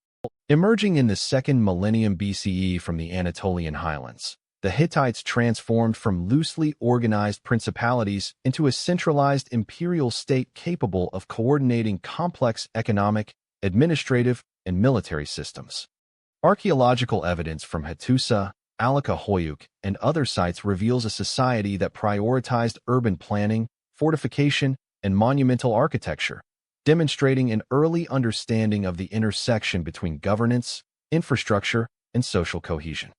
Emerging in the second millennium BCE from the Anatolian highlands, the Hittites transformed from loosely organized principalities into a centralized imperial state capable of coordinating complex economic, administrative, and military systems. Archaeological evidence from Hattusa, Alaka-Hoyuk, and other sites reveals a society that prioritized urban planning, fortification, and monumental architecture, demonstrating an early understanding of the intersection between governance, infrastructure, and social cohesion.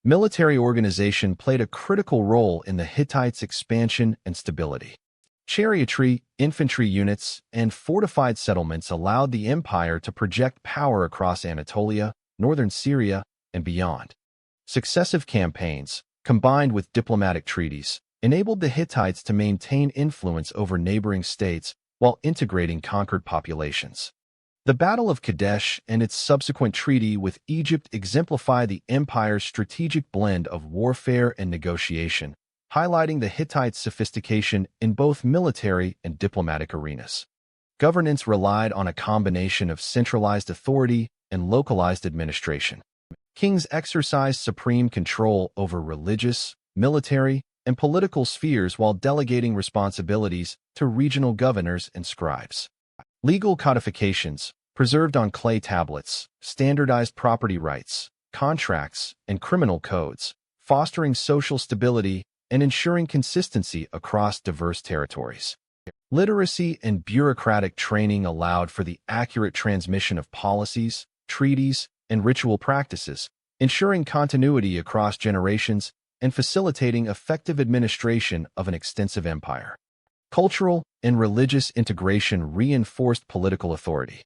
Military organization played a critical role in the Hittites' expansion and stability. Chariotry, infantry units, and fortified settlements allowed the empire to project power across Anatolia, northern Syria, and beyond. Successive campaigns, combined with diplomatic treaties, enabled the Hittites to maintain influence over neighboring states while integrating conquered populations. The Battle of Kadesh and its subsequent treaty with Egypt exemplify the empire's strategic blend of warfare and negotiation, highlighting the Hittites' sophistication in both military and diplomatic arenas. Governance relied on a combination of centralized authority and localized administration. Kings exercised supreme control over religious, military, and political spheres while delegating responsibilities to regional governors and scribes. Legal codifications, preserved on clay tablets, standardized property rights, contracts, and criminal codes, fostering social stability and ensuring consistency across diverse territories. Literacy and bureaucratic training allowed for the accurate transmission of policies, treaties, and ritual practices, ensuring continuity across generations and facilitating effective administration of an extensive empire. Cultural and religious integration reinforced political authority.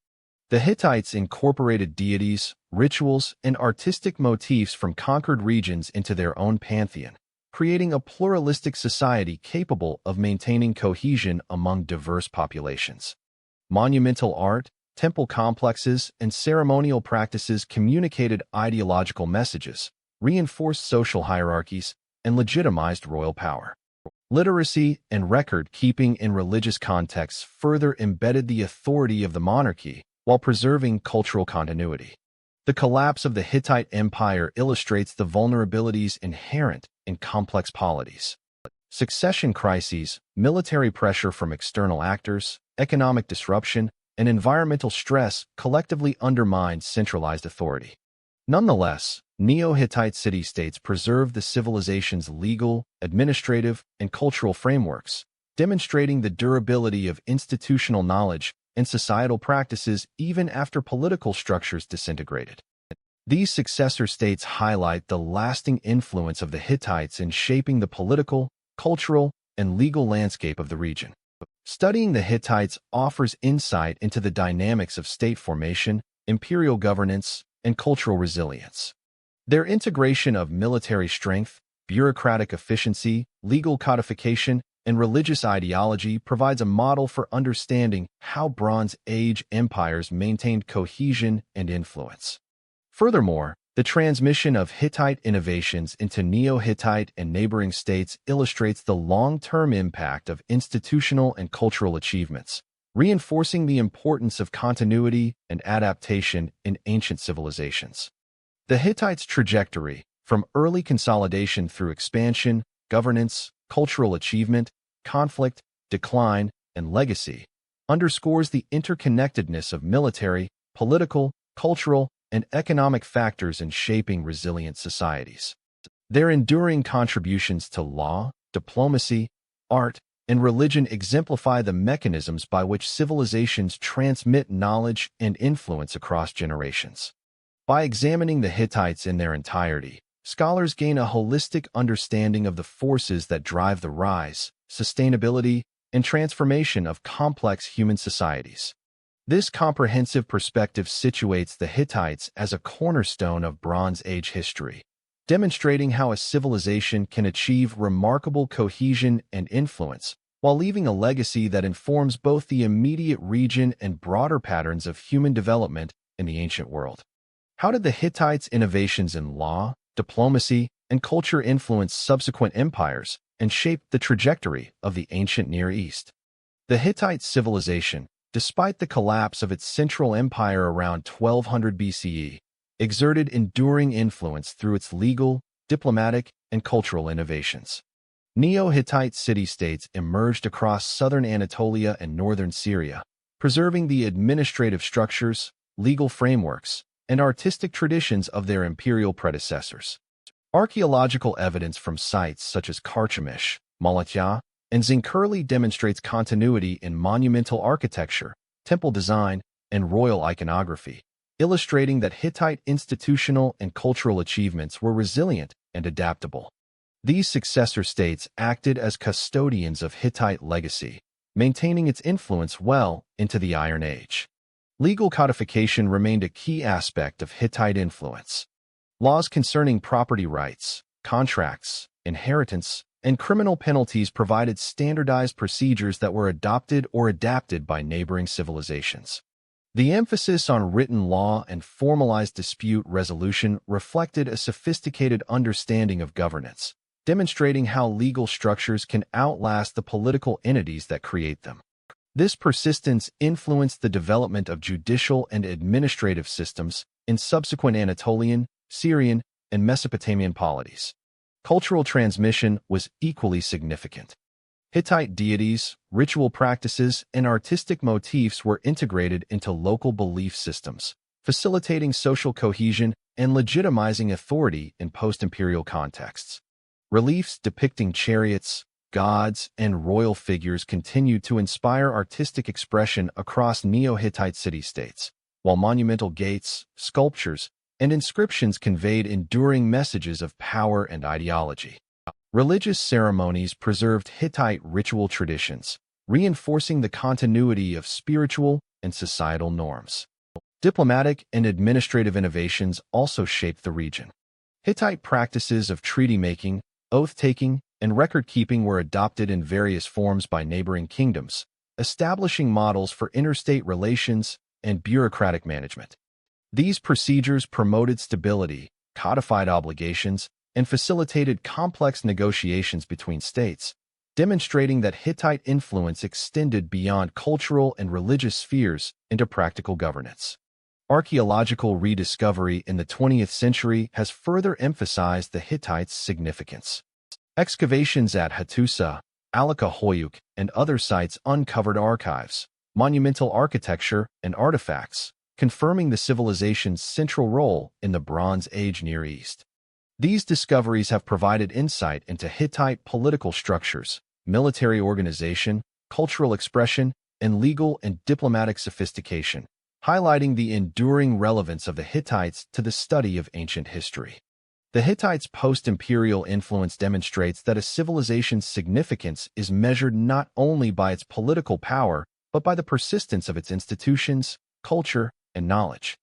The Hittites incorporated deities, rituals, and artistic motifs from conquered regions into their own pantheon, creating a pluralistic society capable of maintaining cohesion among diverse populations. Monumental art, temple complexes, and ceremonial practices communicated ideological messages, reinforced social hierarchies, and legitimized royal power. Literacy and record-keeping in religious contexts further embedded the authority of the monarchy while preserving cultural continuity. The collapse of the Hittite Empire illustrates the vulnerabilities inherent in complex polities. Succession crises, military pressure from external actors, economic disruption, and environmental stress collectively undermined centralized authority. Nonetheless, Neo-Hittite city-states preserved the civilization's legal, administrative, and cultural frameworks, demonstrating the durability of institutional knowledge and societal practices even after political structures disintegrated. These successor states highlight the lasting influence of the Hittites in shaping the political, cultural, and legal landscape of the region. Studying the Hittites offers insight into the dynamics of state formation, imperial governance, and cultural resilience. Their integration of military strength, bureaucratic efficiency, legal codification, and religious ideology provides a model for understanding how Bronze Age empires maintained cohesion and influence. Furthermore, the transmission of Hittite innovations into Neo-Hittite and neighboring states illustrates the long-term impact of institutional and cultural achievements, reinforcing the importance of continuity and adaptation in ancient civilizations. The Hittites' trajectory, from early consolidation through expansion, governance, cultural achievement, conflict, decline, and legacy, underscores the interconnectedness of military, political, cultural, and economic factors in shaping resilient societies. Their enduring contributions to law, diplomacy, art, and religion exemplify the mechanisms by which civilizations transmit knowledge and influence across generations. By examining the Hittites in their entirety, scholars gain a holistic understanding of the forces that drive the rise, sustainability, and transformation of complex human societies. This comprehensive perspective situates the Hittites as a cornerstone of Bronze Age history, demonstrating how a civilization can achieve remarkable cohesion and influence while leaving a legacy that informs both the immediate region and broader patterns of human development in the ancient world. How did the Hittites' innovations in law, diplomacy, and culture influence subsequent empires and shape the trajectory of the ancient Near East? The Hittite civilization, despite the collapse of its central empire around 1200 BCE, exerted enduring influence through its legal, diplomatic, and cultural innovations. Neo-Hittite city-states emerged across southern Anatolia and northern Syria, preserving the administrative structures, legal frameworks, and artistic traditions of their imperial predecessors. Archaeological evidence from sites such as Carchemish, Malatya, and Zinkerli demonstrates continuity in monumental architecture, temple design, and royal iconography, illustrating that Hittite institutional and cultural achievements were resilient and adaptable. These successor states acted as custodians of Hittite legacy, maintaining its influence well into the Iron Age. Legal codification remained a key aspect of Hittite influence. Laws concerning property rights, contracts, inheritance, and criminal penalties provided standardized procedures that were adopted or adapted by neighboring civilizations. The emphasis on written law and formalized dispute resolution reflected a sophisticated understanding of governance, demonstrating how legal structures can outlast the political entities that create them. This persistence influenced the development of judicial and administrative systems in subsequent Anatolian, Syrian, and Mesopotamian polities. Cultural transmission was equally significant. Hittite deities, ritual practices, and artistic motifs were integrated into local belief systems, facilitating social cohesion and legitimizing authority in post-imperial contexts. Reliefs depicting chariots, gods, and royal figures continued to inspire artistic expression across Neo-Hittite city-states, while monumental gates, sculptures, and inscriptions conveyed enduring messages of power and ideology. Religious ceremonies preserved Hittite ritual traditions, reinforcing the continuity of spiritual and societal norms. Diplomatic and administrative innovations also shaped the region. Hittite practices of treaty-making, oath-taking, and record-keeping were adopted in various forms by neighboring kingdoms, establishing models for interstate relations and bureaucratic management. These procedures promoted stability, codified obligations, and facilitated complex negotiations between states, demonstrating that Hittite influence extended beyond cultural and religious spheres into practical governance. Archaeological rediscovery in the 20th century has further emphasized the Hittites' significance. Excavations at Hattusa, Alaka-Hoyuk, and other sites uncovered archives, monumental architecture, and artifacts, confirming the civilization's central role in the Bronze Age Near East. These discoveries have provided insight into Hittite political structures, military organization, cultural expression, and legal and diplomatic sophistication, highlighting the enduring relevance of the Hittites to the study of ancient history. The Hittites' post-imperial influence demonstrates that a civilization's significance is measured not only by its political power, but by the persistence of its institutions, culture, and knowledge.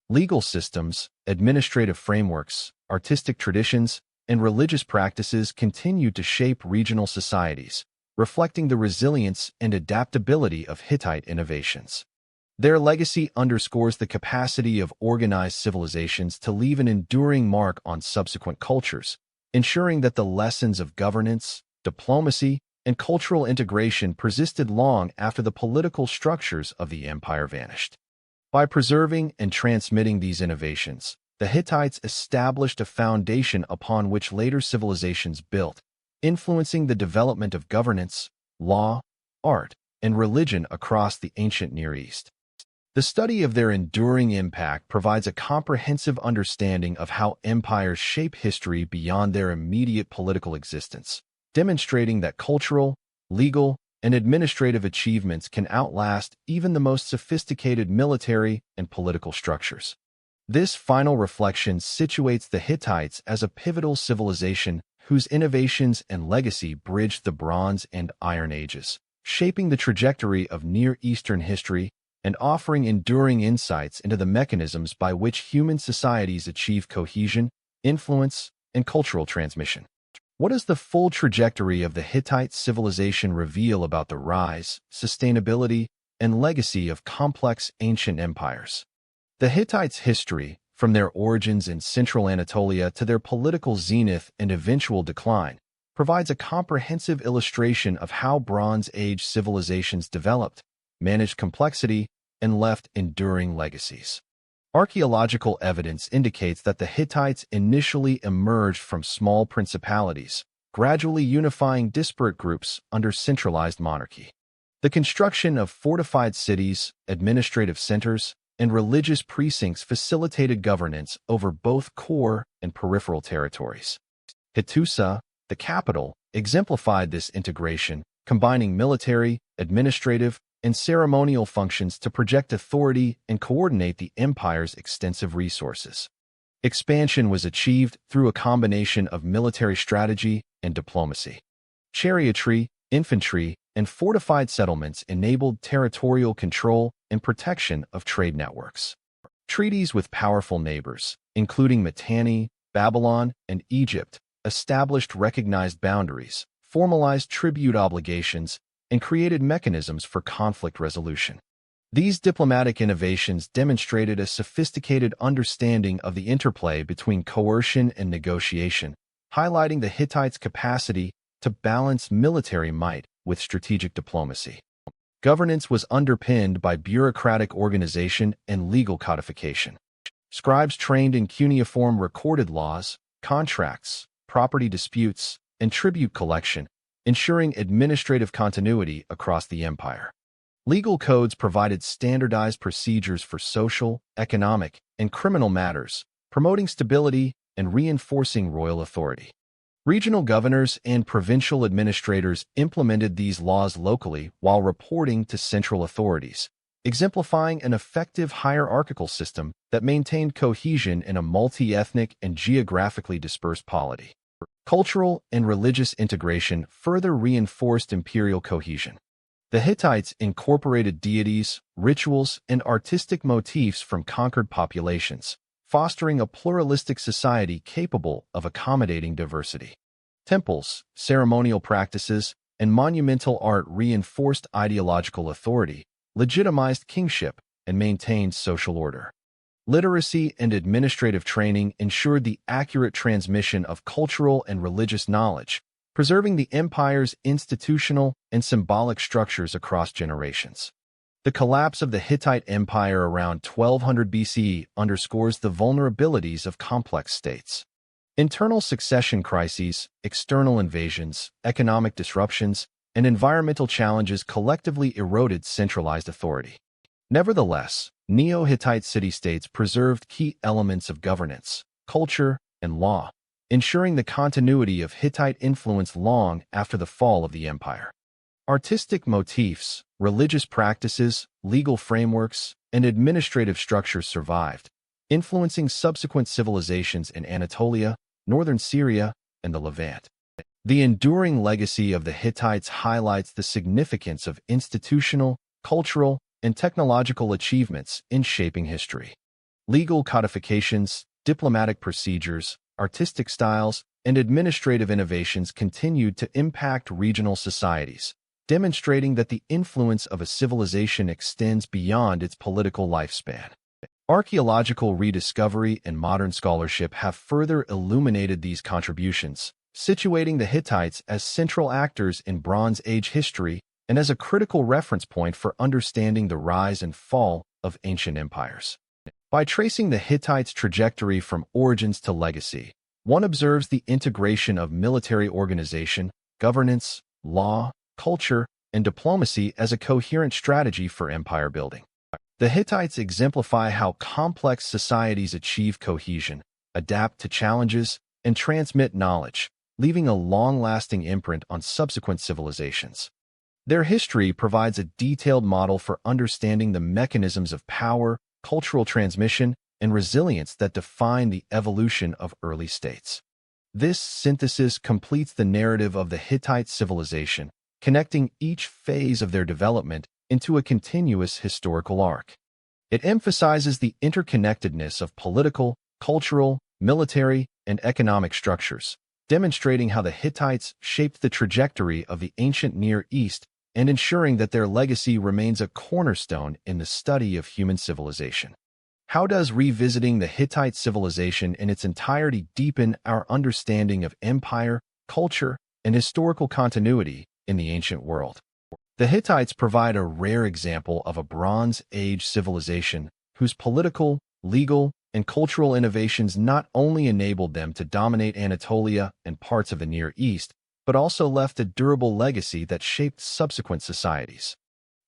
Legal systems, administrative frameworks, artistic traditions, and religious practices continue to shape regional societies, reflecting the resilience and adaptability of Hittite innovations. Their legacy underscores the capacity of organized civilizations to leave an enduring mark on subsequent cultures, ensuring that the lessons of governance, diplomacy, and cultural integration persisted long after the political structures of the empire vanished. By preserving and transmitting these innovations, the Hittites established a foundation upon which later civilizations built, influencing the development of governance, law, art, and religion across the ancient Near East. The study of their enduring impact provides a comprehensive understanding of how empires shape history beyond their immediate political existence, demonstrating that cultural, legal, and administrative achievements can outlast even the most sophisticated military and political structures. This final reflection situates the Hittites as a pivotal civilization whose innovations and legacy bridged the Bronze and Iron Ages, shaping the trajectory of Near Eastern history and offering enduring insights into the mechanisms by which human societies achieve cohesion, influence, and cultural transmission. What does the full trajectory of the Hittite civilization reveal about the rise, sustainability, and legacy of complex ancient empires? The Hittites' history, from their origins in central Anatolia to their political zenith and eventual decline, provides a comprehensive illustration of how Bronze Age civilizations developed, managed complexity, and left enduring legacies. Archaeological evidence indicates that the Hittites initially emerged from small principalities, gradually unifying disparate groups under centralized monarchy. The construction of fortified cities, administrative centers, and religious precincts facilitated governance over both core and peripheral territories. Hattusa, the capital, exemplified this integration, combining military, administrative, and ceremonial functions to project authority and coordinate the empire's extensive resources. Expansion was achieved through a combination of military strategy and diplomacy. Chariotry, infantry, and fortified settlements enabled territorial control and protection of trade networks. Treaties with powerful neighbors, including Mitanni, Babylon, and Egypt, established recognized boundaries, formalized tribute obligations, and created mechanisms for conflict resolution. These diplomatic innovations demonstrated a sophisticated understanding of the interplay between coercion and negotiation, highlighting the Hittites' capacity to balance military might with strategic diplomacy. Governance was underpinned by bureaucratic organization and legal codification. Scribes trained in cuneiform recorded laws, contracts, property disputes, and tribute collection, ensuring administrative continuity across the empire. Legal codes provided standardized procedures for social, economic, and criminal matters, promoting stability and reinforcing royal authority. Regional governors and provincial administrators implemented these laws locally while reporting to central authorities, exemplifying an effective hierarchical system that maintained cohesion in a multi-ethnic and geographically dispersed polity. Cultural and religious integration further reinforced imperial cohesion. The Hittites incorporated deities, rituals, and artistic motifs from conquered populations, fostering a pluralistic society capable of accommodating diversity. Temples, ceremonial practices, and monumental art reinforced ideological authority, legitimized kingship, and maintained social order. Literacy and administrative training ensured the accurate transmission of cultural and religious knowledge, preserving the empire's institutional and symbolic structures across generations. The collapse of the Hittite Empire around 1200 BCE underscores the vulnerabilities of complex states. Internal succession crises, external invasions, economic disruptions, and environmental challenges collectively eroded centralized authority. Nevertheless, Neo-Hittite city-states preserved key elements of governance, culture, and law, ensuring the continuity of Hittite influence long after the fall of the empire. Artistic motifs, religious practices, legal frameworks, and administrative structures survived, influencing subsequent civilizations in Anatolia, northern Syria, and the Levant. The enduring legacy of the Hittites highlights the significance of institutional, cultural, and technological achievements in shaping history. Legal codifications, diplomatic procedures, artistic styles, and administrative innovations continued to impact regional societies, demonstrating that the influence of a civilization extends beyond its political lifespan. Archaeological rediscovery and modern scholarship have further illuminated these contributions, situating the Hittites as central actors in Bronze Age history and as a critical reference point for understanding the rise and fall of ancient empires. By tracing the Hittites' trajectory from origins to legacy, one observes the integration of military organization, governance, law, culture, and diplomacy as a coherent strategy for empire building. The Hittites exemplify how complex societies achieve cohesion, adapt to challenges, and transmit knowledge, leaving a long-lasting imprint on subsequent civilizations. Their history provides a detailed model for understanding the mechanisms of power, cultural transmission, and resilience that define the evolution of early states. This synthesis completes the narrative of the Hittite civilization, connecting each phase of their development into a continuous historical arc. It emphasizes the interconnectedness of political, cultural, military, and economic structures, demonstrating how the Hittites shaped the trajectory of the ancient Near East and ensuring that their legacy remains a cornerstone in the study of human civilization. How does revisiting the Hittite civilization in its entirety deepen our understanding of empire, culture, and historical continuity in the ancient world? The Hittites provide a rare example of a Bronze Age civilization whose political, legal, and cultural innovations not only enabled them to dominate Anatolia and parts of the Near East, but also left a durable legacy that shaped subsequent societies.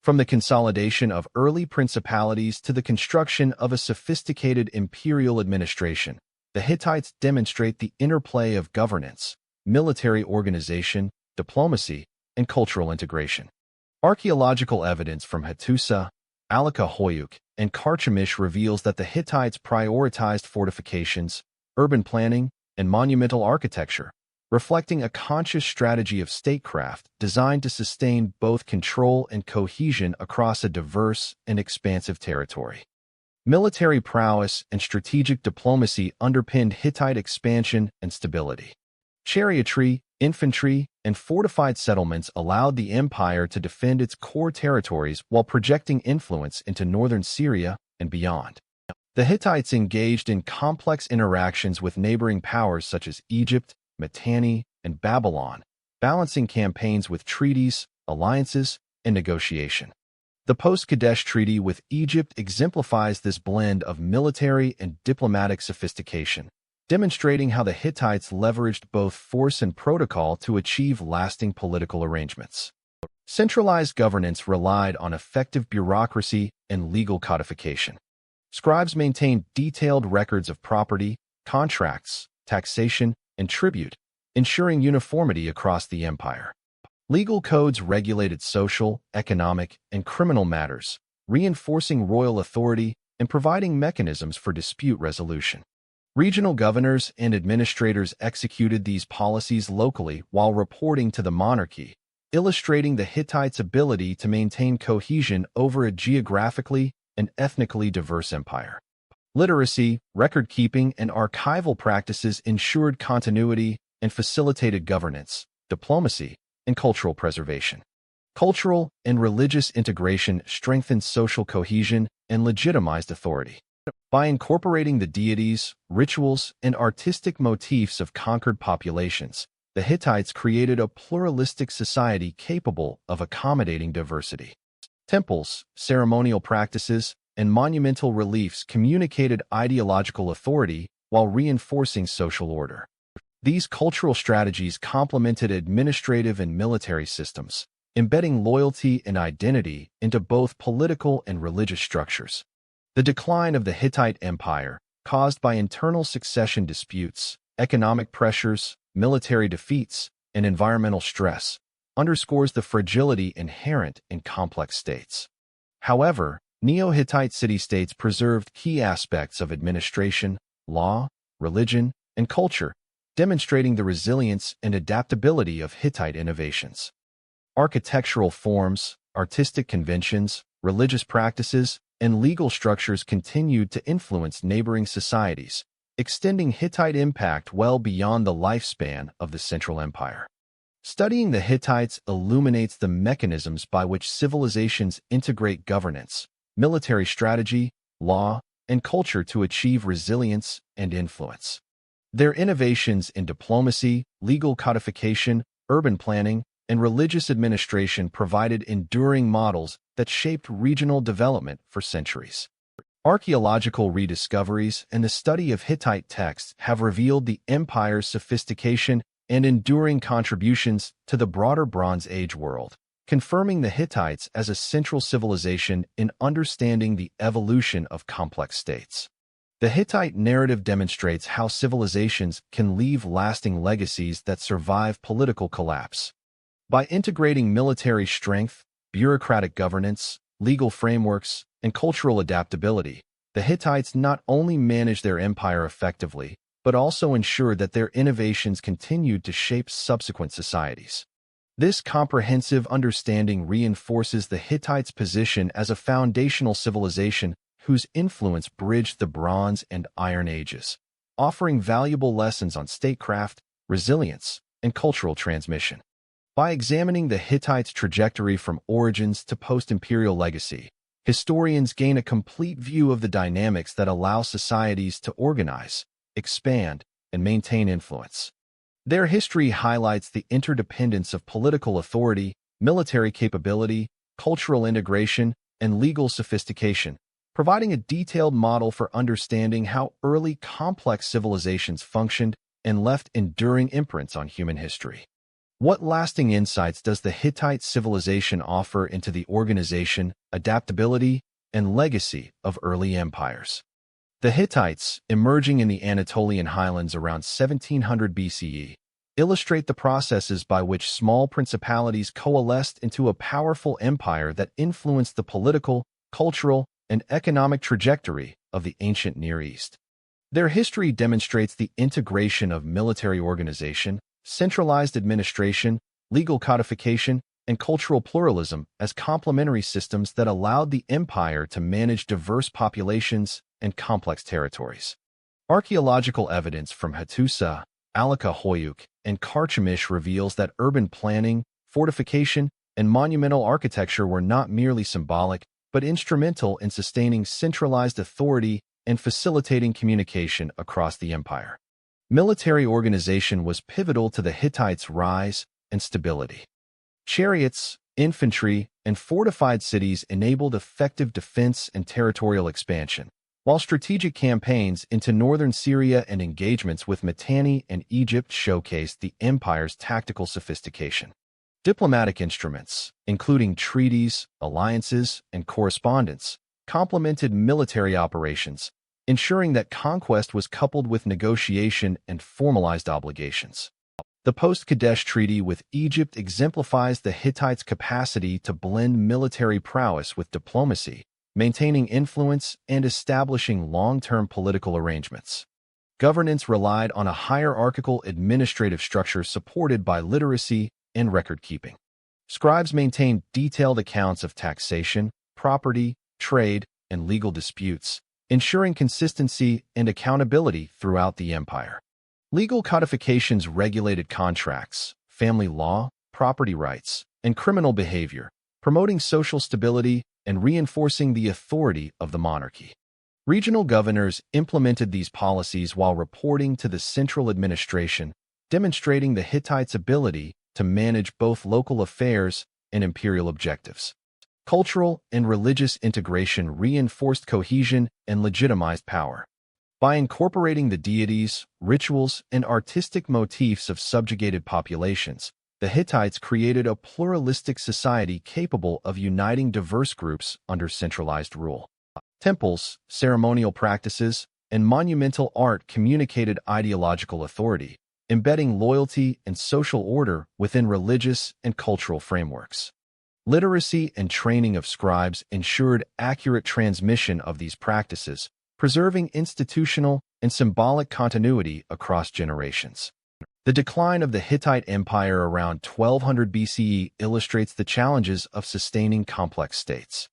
From the consolidation of early principalities to the construction of a sophisticated imperial administration, the Hittites demonstrate the interplay of governance, military organization, diplomacy, and cultural integration. Archaeological evidence from Hattusa, Alaka-Hoyuk, and Karchemish reveals that the Hittites prioritized fortifications, urban planning, and monumental architecture, reflecting a conscious strategy of statecraft designed to sustain both control and cohesion across a diverse and expansive territory. Military prowess and strategic diplomacy underpinned Hittite expansion and stability. Chariotry, infantry, and fortified settlements allowed the empire to defend its core territories while projecting influence into northern Syria and beyond. The Hittites engaged in complex interactions with neighboring powers such as Egypt, Mitanni, and Babylon, balancing campaigns with treaties, alliances, and negotiation. The post-Kadesh Treaty with Egypt exemplifies this blend of military and diplomatic sophistication, demonstrating how the Hittites leveraged both force and protocol to achieve lasting political arrangements. Centralized governance relied on effective bureaucracy and legal codification. Scribes maintained detailed records of property, contracts, taxation, and tribute, ensuring uniformity across the empire. Legal codes regulated social, economic, and criminal matters, reinforcing royal authority and providing mechanisms for dispute resolution. Regional governors and administrators executed these policies locally while reporting to the monarchy, illustrating the Hittites' ability to maintain cohesion over a geographically and ethnically diverse empire. Literacy, record-keeping, and archival practices ensured continuity and facilitated governance, diplomacy, and cultural preservation. Cultural and religious integration strengthened social cohesion and legitimized authority. By incorporating the deities, rituals, and artistic motifs of conquered populations, the Hittites created a pluralistic society capable of accommodating diversity. Temples, ceremonial practices, and monumental reliefs communicated ideological authority while reinforcing social order. These cultural strategies complemented administrative and military systems, embedding loyalty and identity into both political and religious structures. The decline of the Hittite Empire, caused by internal succession disputes, economic pressures, military defeats, and environmental stress, underscores the fragility inherent in complex states. However, Neo-Hittite city-states preserved key aspects of administration, law, religion, and culture, demonstrating the resilience and adaptability of Hittite innovations. Architectural forms, artistic conventions, religious practices, and legal structures continued to influence neighboring societies, extending Hittite impact well beyond the lifespan of the Central Empire. Studying the Hittites illuminates the mechanisms by which civilizations integrate governance, military strategy, law, and culture to achieve resilience and influence. Their innovations in diplomacy, legal codification, urban planning, and religious administration provided enduring models that shaped regional development for centuries. Archaeological rediscoveries and the study of Hittite texts have revealed the empire's sophistication and enduring contributions to the broader Bronze Age world, confirming the Hittites as a central civilization in understanding the evolution of complex states. The Hittite narrative demonstrates how civilizations can leave lasting legacies that survive political collapse. By integrating military strength, bureaucratic governance, legal frameworks, and cultural adaptability, the Hittites not only managed their empire effectively, but also ensured that their innovations continued to shape subsequent societies. This comprehensive understanding reinforces the Hittites' position as a foundational civilization whose influence bridged the Bronze and Iron Ages, offering valuable lessons on statecraft, resilience, and cultural transmission. By examining the Hittites' trajectory from origins to post-imperial legacy, historians gain a complete view of the dynamics that allow societies to organize, expand, and maintain influence. Their history highlights the interdependence of political authority, military capability, cultural integration, and legal sophistication, providing a detailed model for understanding how early complex civilizations functioned and left enduring imprints on human history. What lasting insights does the Hittite civilization offer into the organization, adaptability, and legacy of early empires? The Hittites, emerging in the Anatolian highlands around 1700 BCE, illustrate the processes by which small principalities coalesced into a powerful empire that influenced the political, cultural, and economic trajectory of the ancient Near East. Their history demonstrates the integration of military organization, centralized administration, legal codification, and cultural pluralism as complementary systems that allowed the empire to manage diverse populations and complex territories. Archaeological evidence from Hattusa, Alaka and Karchemish reveals that urban planning, fortification, and monumental architecture were not merely symbolic, but instrumental in sustaining centralized authority and facilitating communication across the empire. Military organization was pivotal to the Hittites' rise and stability. Chariots, infantry, and fortified cities enabled effective defense and territorial expansion, while strategic campaigns into northern Syria and engagements with Mitanni and Egypt showcased the empire's tactical sophistication. Diplomatic instruments, including treaties, alliances, and correspondence, complemented military operations, ensuring that conquest was coupled with negotiation and formalized obligations. The post-Kadesh treaty with Egypt exemplifies the Hittites' capacity to blend military prowess with diplomacy, maintaining influence and establishing long-term political arrangements. Governance relied on a hierarchical administrative structure supported by literacy and record-keeping. Scribes maintained detailed accounts of taxation, property, trade, and legal disputes, ensuring consistency and accountability throughout the empire. Legal codifications regulated contracts, family law, property rights, and criminal behavior, promoting social stability and reinforcing the authority of the monarchy. Regional governors implemented these policies while reporting to the central administration, demonstrating the Hittites' ability to manage both local affairs and imperial objectives. Cultural and religious integration reinforced cohesion and legitimized power. By incorporating the deities, rituals, and artistic motifs of subjugated populations, the Hittites created a pluralistic society capable of uniting diverse groups under centralized rule. Temples, ceremonial practices, and monumental art communicated ideological authority, embedding loyalty and social order within religious and cultural frameworks. Literacy and training of scribes ensured accurate transmission of these practices, preserving institutional and symbolic continuity across generations. The decline of the Hittite Empire around 1200 BCE illustrates the challenges of sustaining complex states.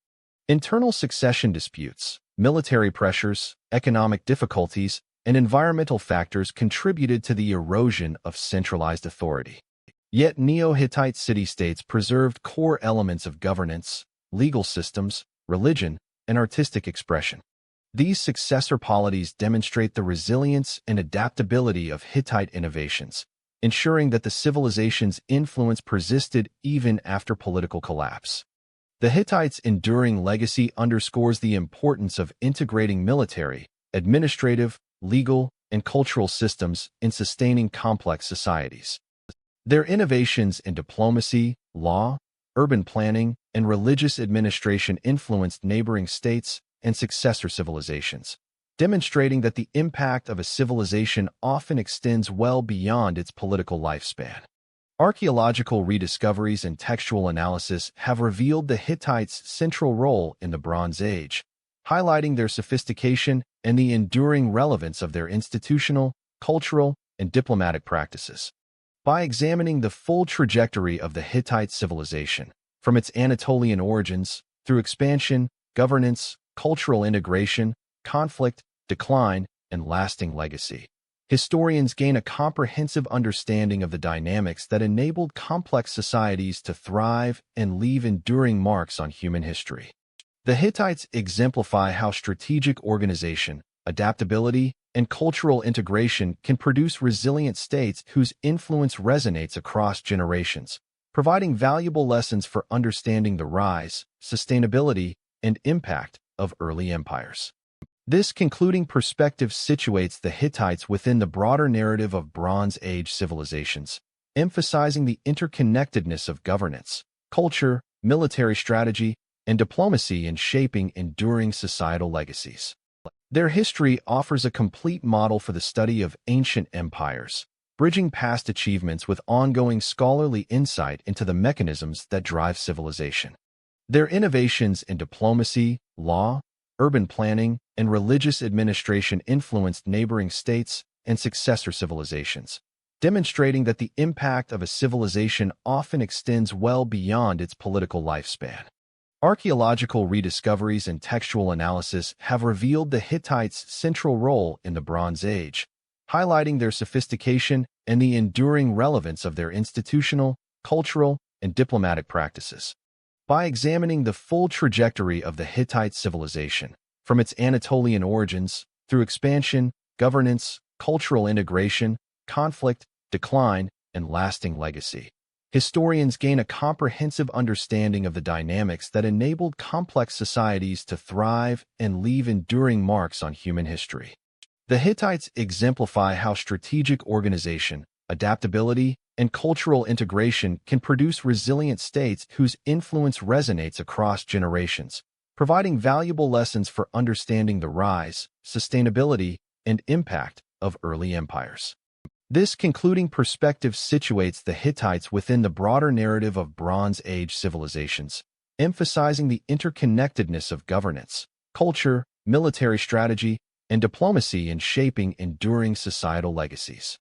Internal succession disputes, military pressures, economic difficulties, and environmental factors contributed to the erosion of centralized authority. Yet Neo-Hittite city-states preserved core elements of governance, legal systems, religion, and artistic expression. These successor polities demonstrate the resilience and adaptability of Hittite innovations, ensuring that the civilization's influence persisted even after political collapse. The Hittites' enduring legacy underscores the importance of integrating military, administrative, legal, and cultural systems in sustaining complex societies. Their innovations in diplomacy, law, urban planning, and religious administration influenced neighboring states and successor civilizations, demonstrating that the impact of a civilization often extends well beyond its political lifespan. Archaeological rediscoveries and textual analysis have revealed the Hittites' central role in the Bronze Age, highlighting their sophistication and the enduring relevance of their institutional, cultural, and diplomatic practices. By examining the full trajectory of the Hittite civilization, from its Anatolian origins, through expansion, governance, cultural integration, conflict, decline, and lasting legacy, historians gain a comprehensive understanding of the dynamics that enabled complex societies to thrive and leave enduring marks on human history. The Hittites exemplify how strategic organization, adaptability, and cultural integration can produce resilient states whose influence resonates across generations, providing valuable lessons for understanding the rise, sustainability, and impact of early empires. This concluding perspective situates the Hittites within the broader narrative of Bronze Age civilizations, emphasizing the interconnectedness of governance, culture, military strategy, and diplomacy in shaping enduring societal legacies. Their history offers a complete model for the study of ancient empires, bridging past achievements with ongoing scholarly insight into the mechanisms that drive civilization. Their innovations in diplomacy, law, urban planning, and religious administration influenced neighboring states and successor civilizations, demonstrating that the impact of a civilization often extends well beyond its political lifespan. Archaeological rediscoveries and textual analysis have revealed the Hittites' central role in the Bronze Age, highlighting their sophistication and the enduring relevance of their institutional, cultural, and diplomatic practices. By examining the full trajectory of the Hittite civilization, from its Anatolian origins, through expansion, governance, cultural integration, conflict, decline, and lasting legacy, historians gain a comprehensive understanding of the dynamics that enabled complex societies to thrive and leave enduring marks on human history. The Hittites exemplify how strategic organization, adaptability, and cultural integration can produce resilient states whose influence resonates across generations, providing valuable lessons for understanding the rise, sustainability, and impact of early empires. This concluding perspective situates the Hittites within the broader narrative of Bronze Age civilizations, emphasizing the interconnectedness of governance, culture, military strategy, and diplomacy in shaping enduring societal legacies.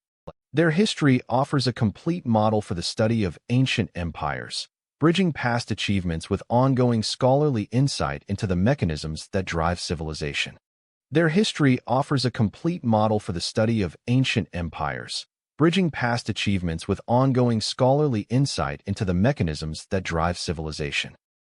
Their history offers a complete model for the study of ancient empires, bridging past achievements with ongoing scholarly insight into the mechanisms that drive civilization. Their history offers a complete model for the study of ancient empires, bridging past achievements with ongoing scholarly insight into the mechanisms that drive civilization.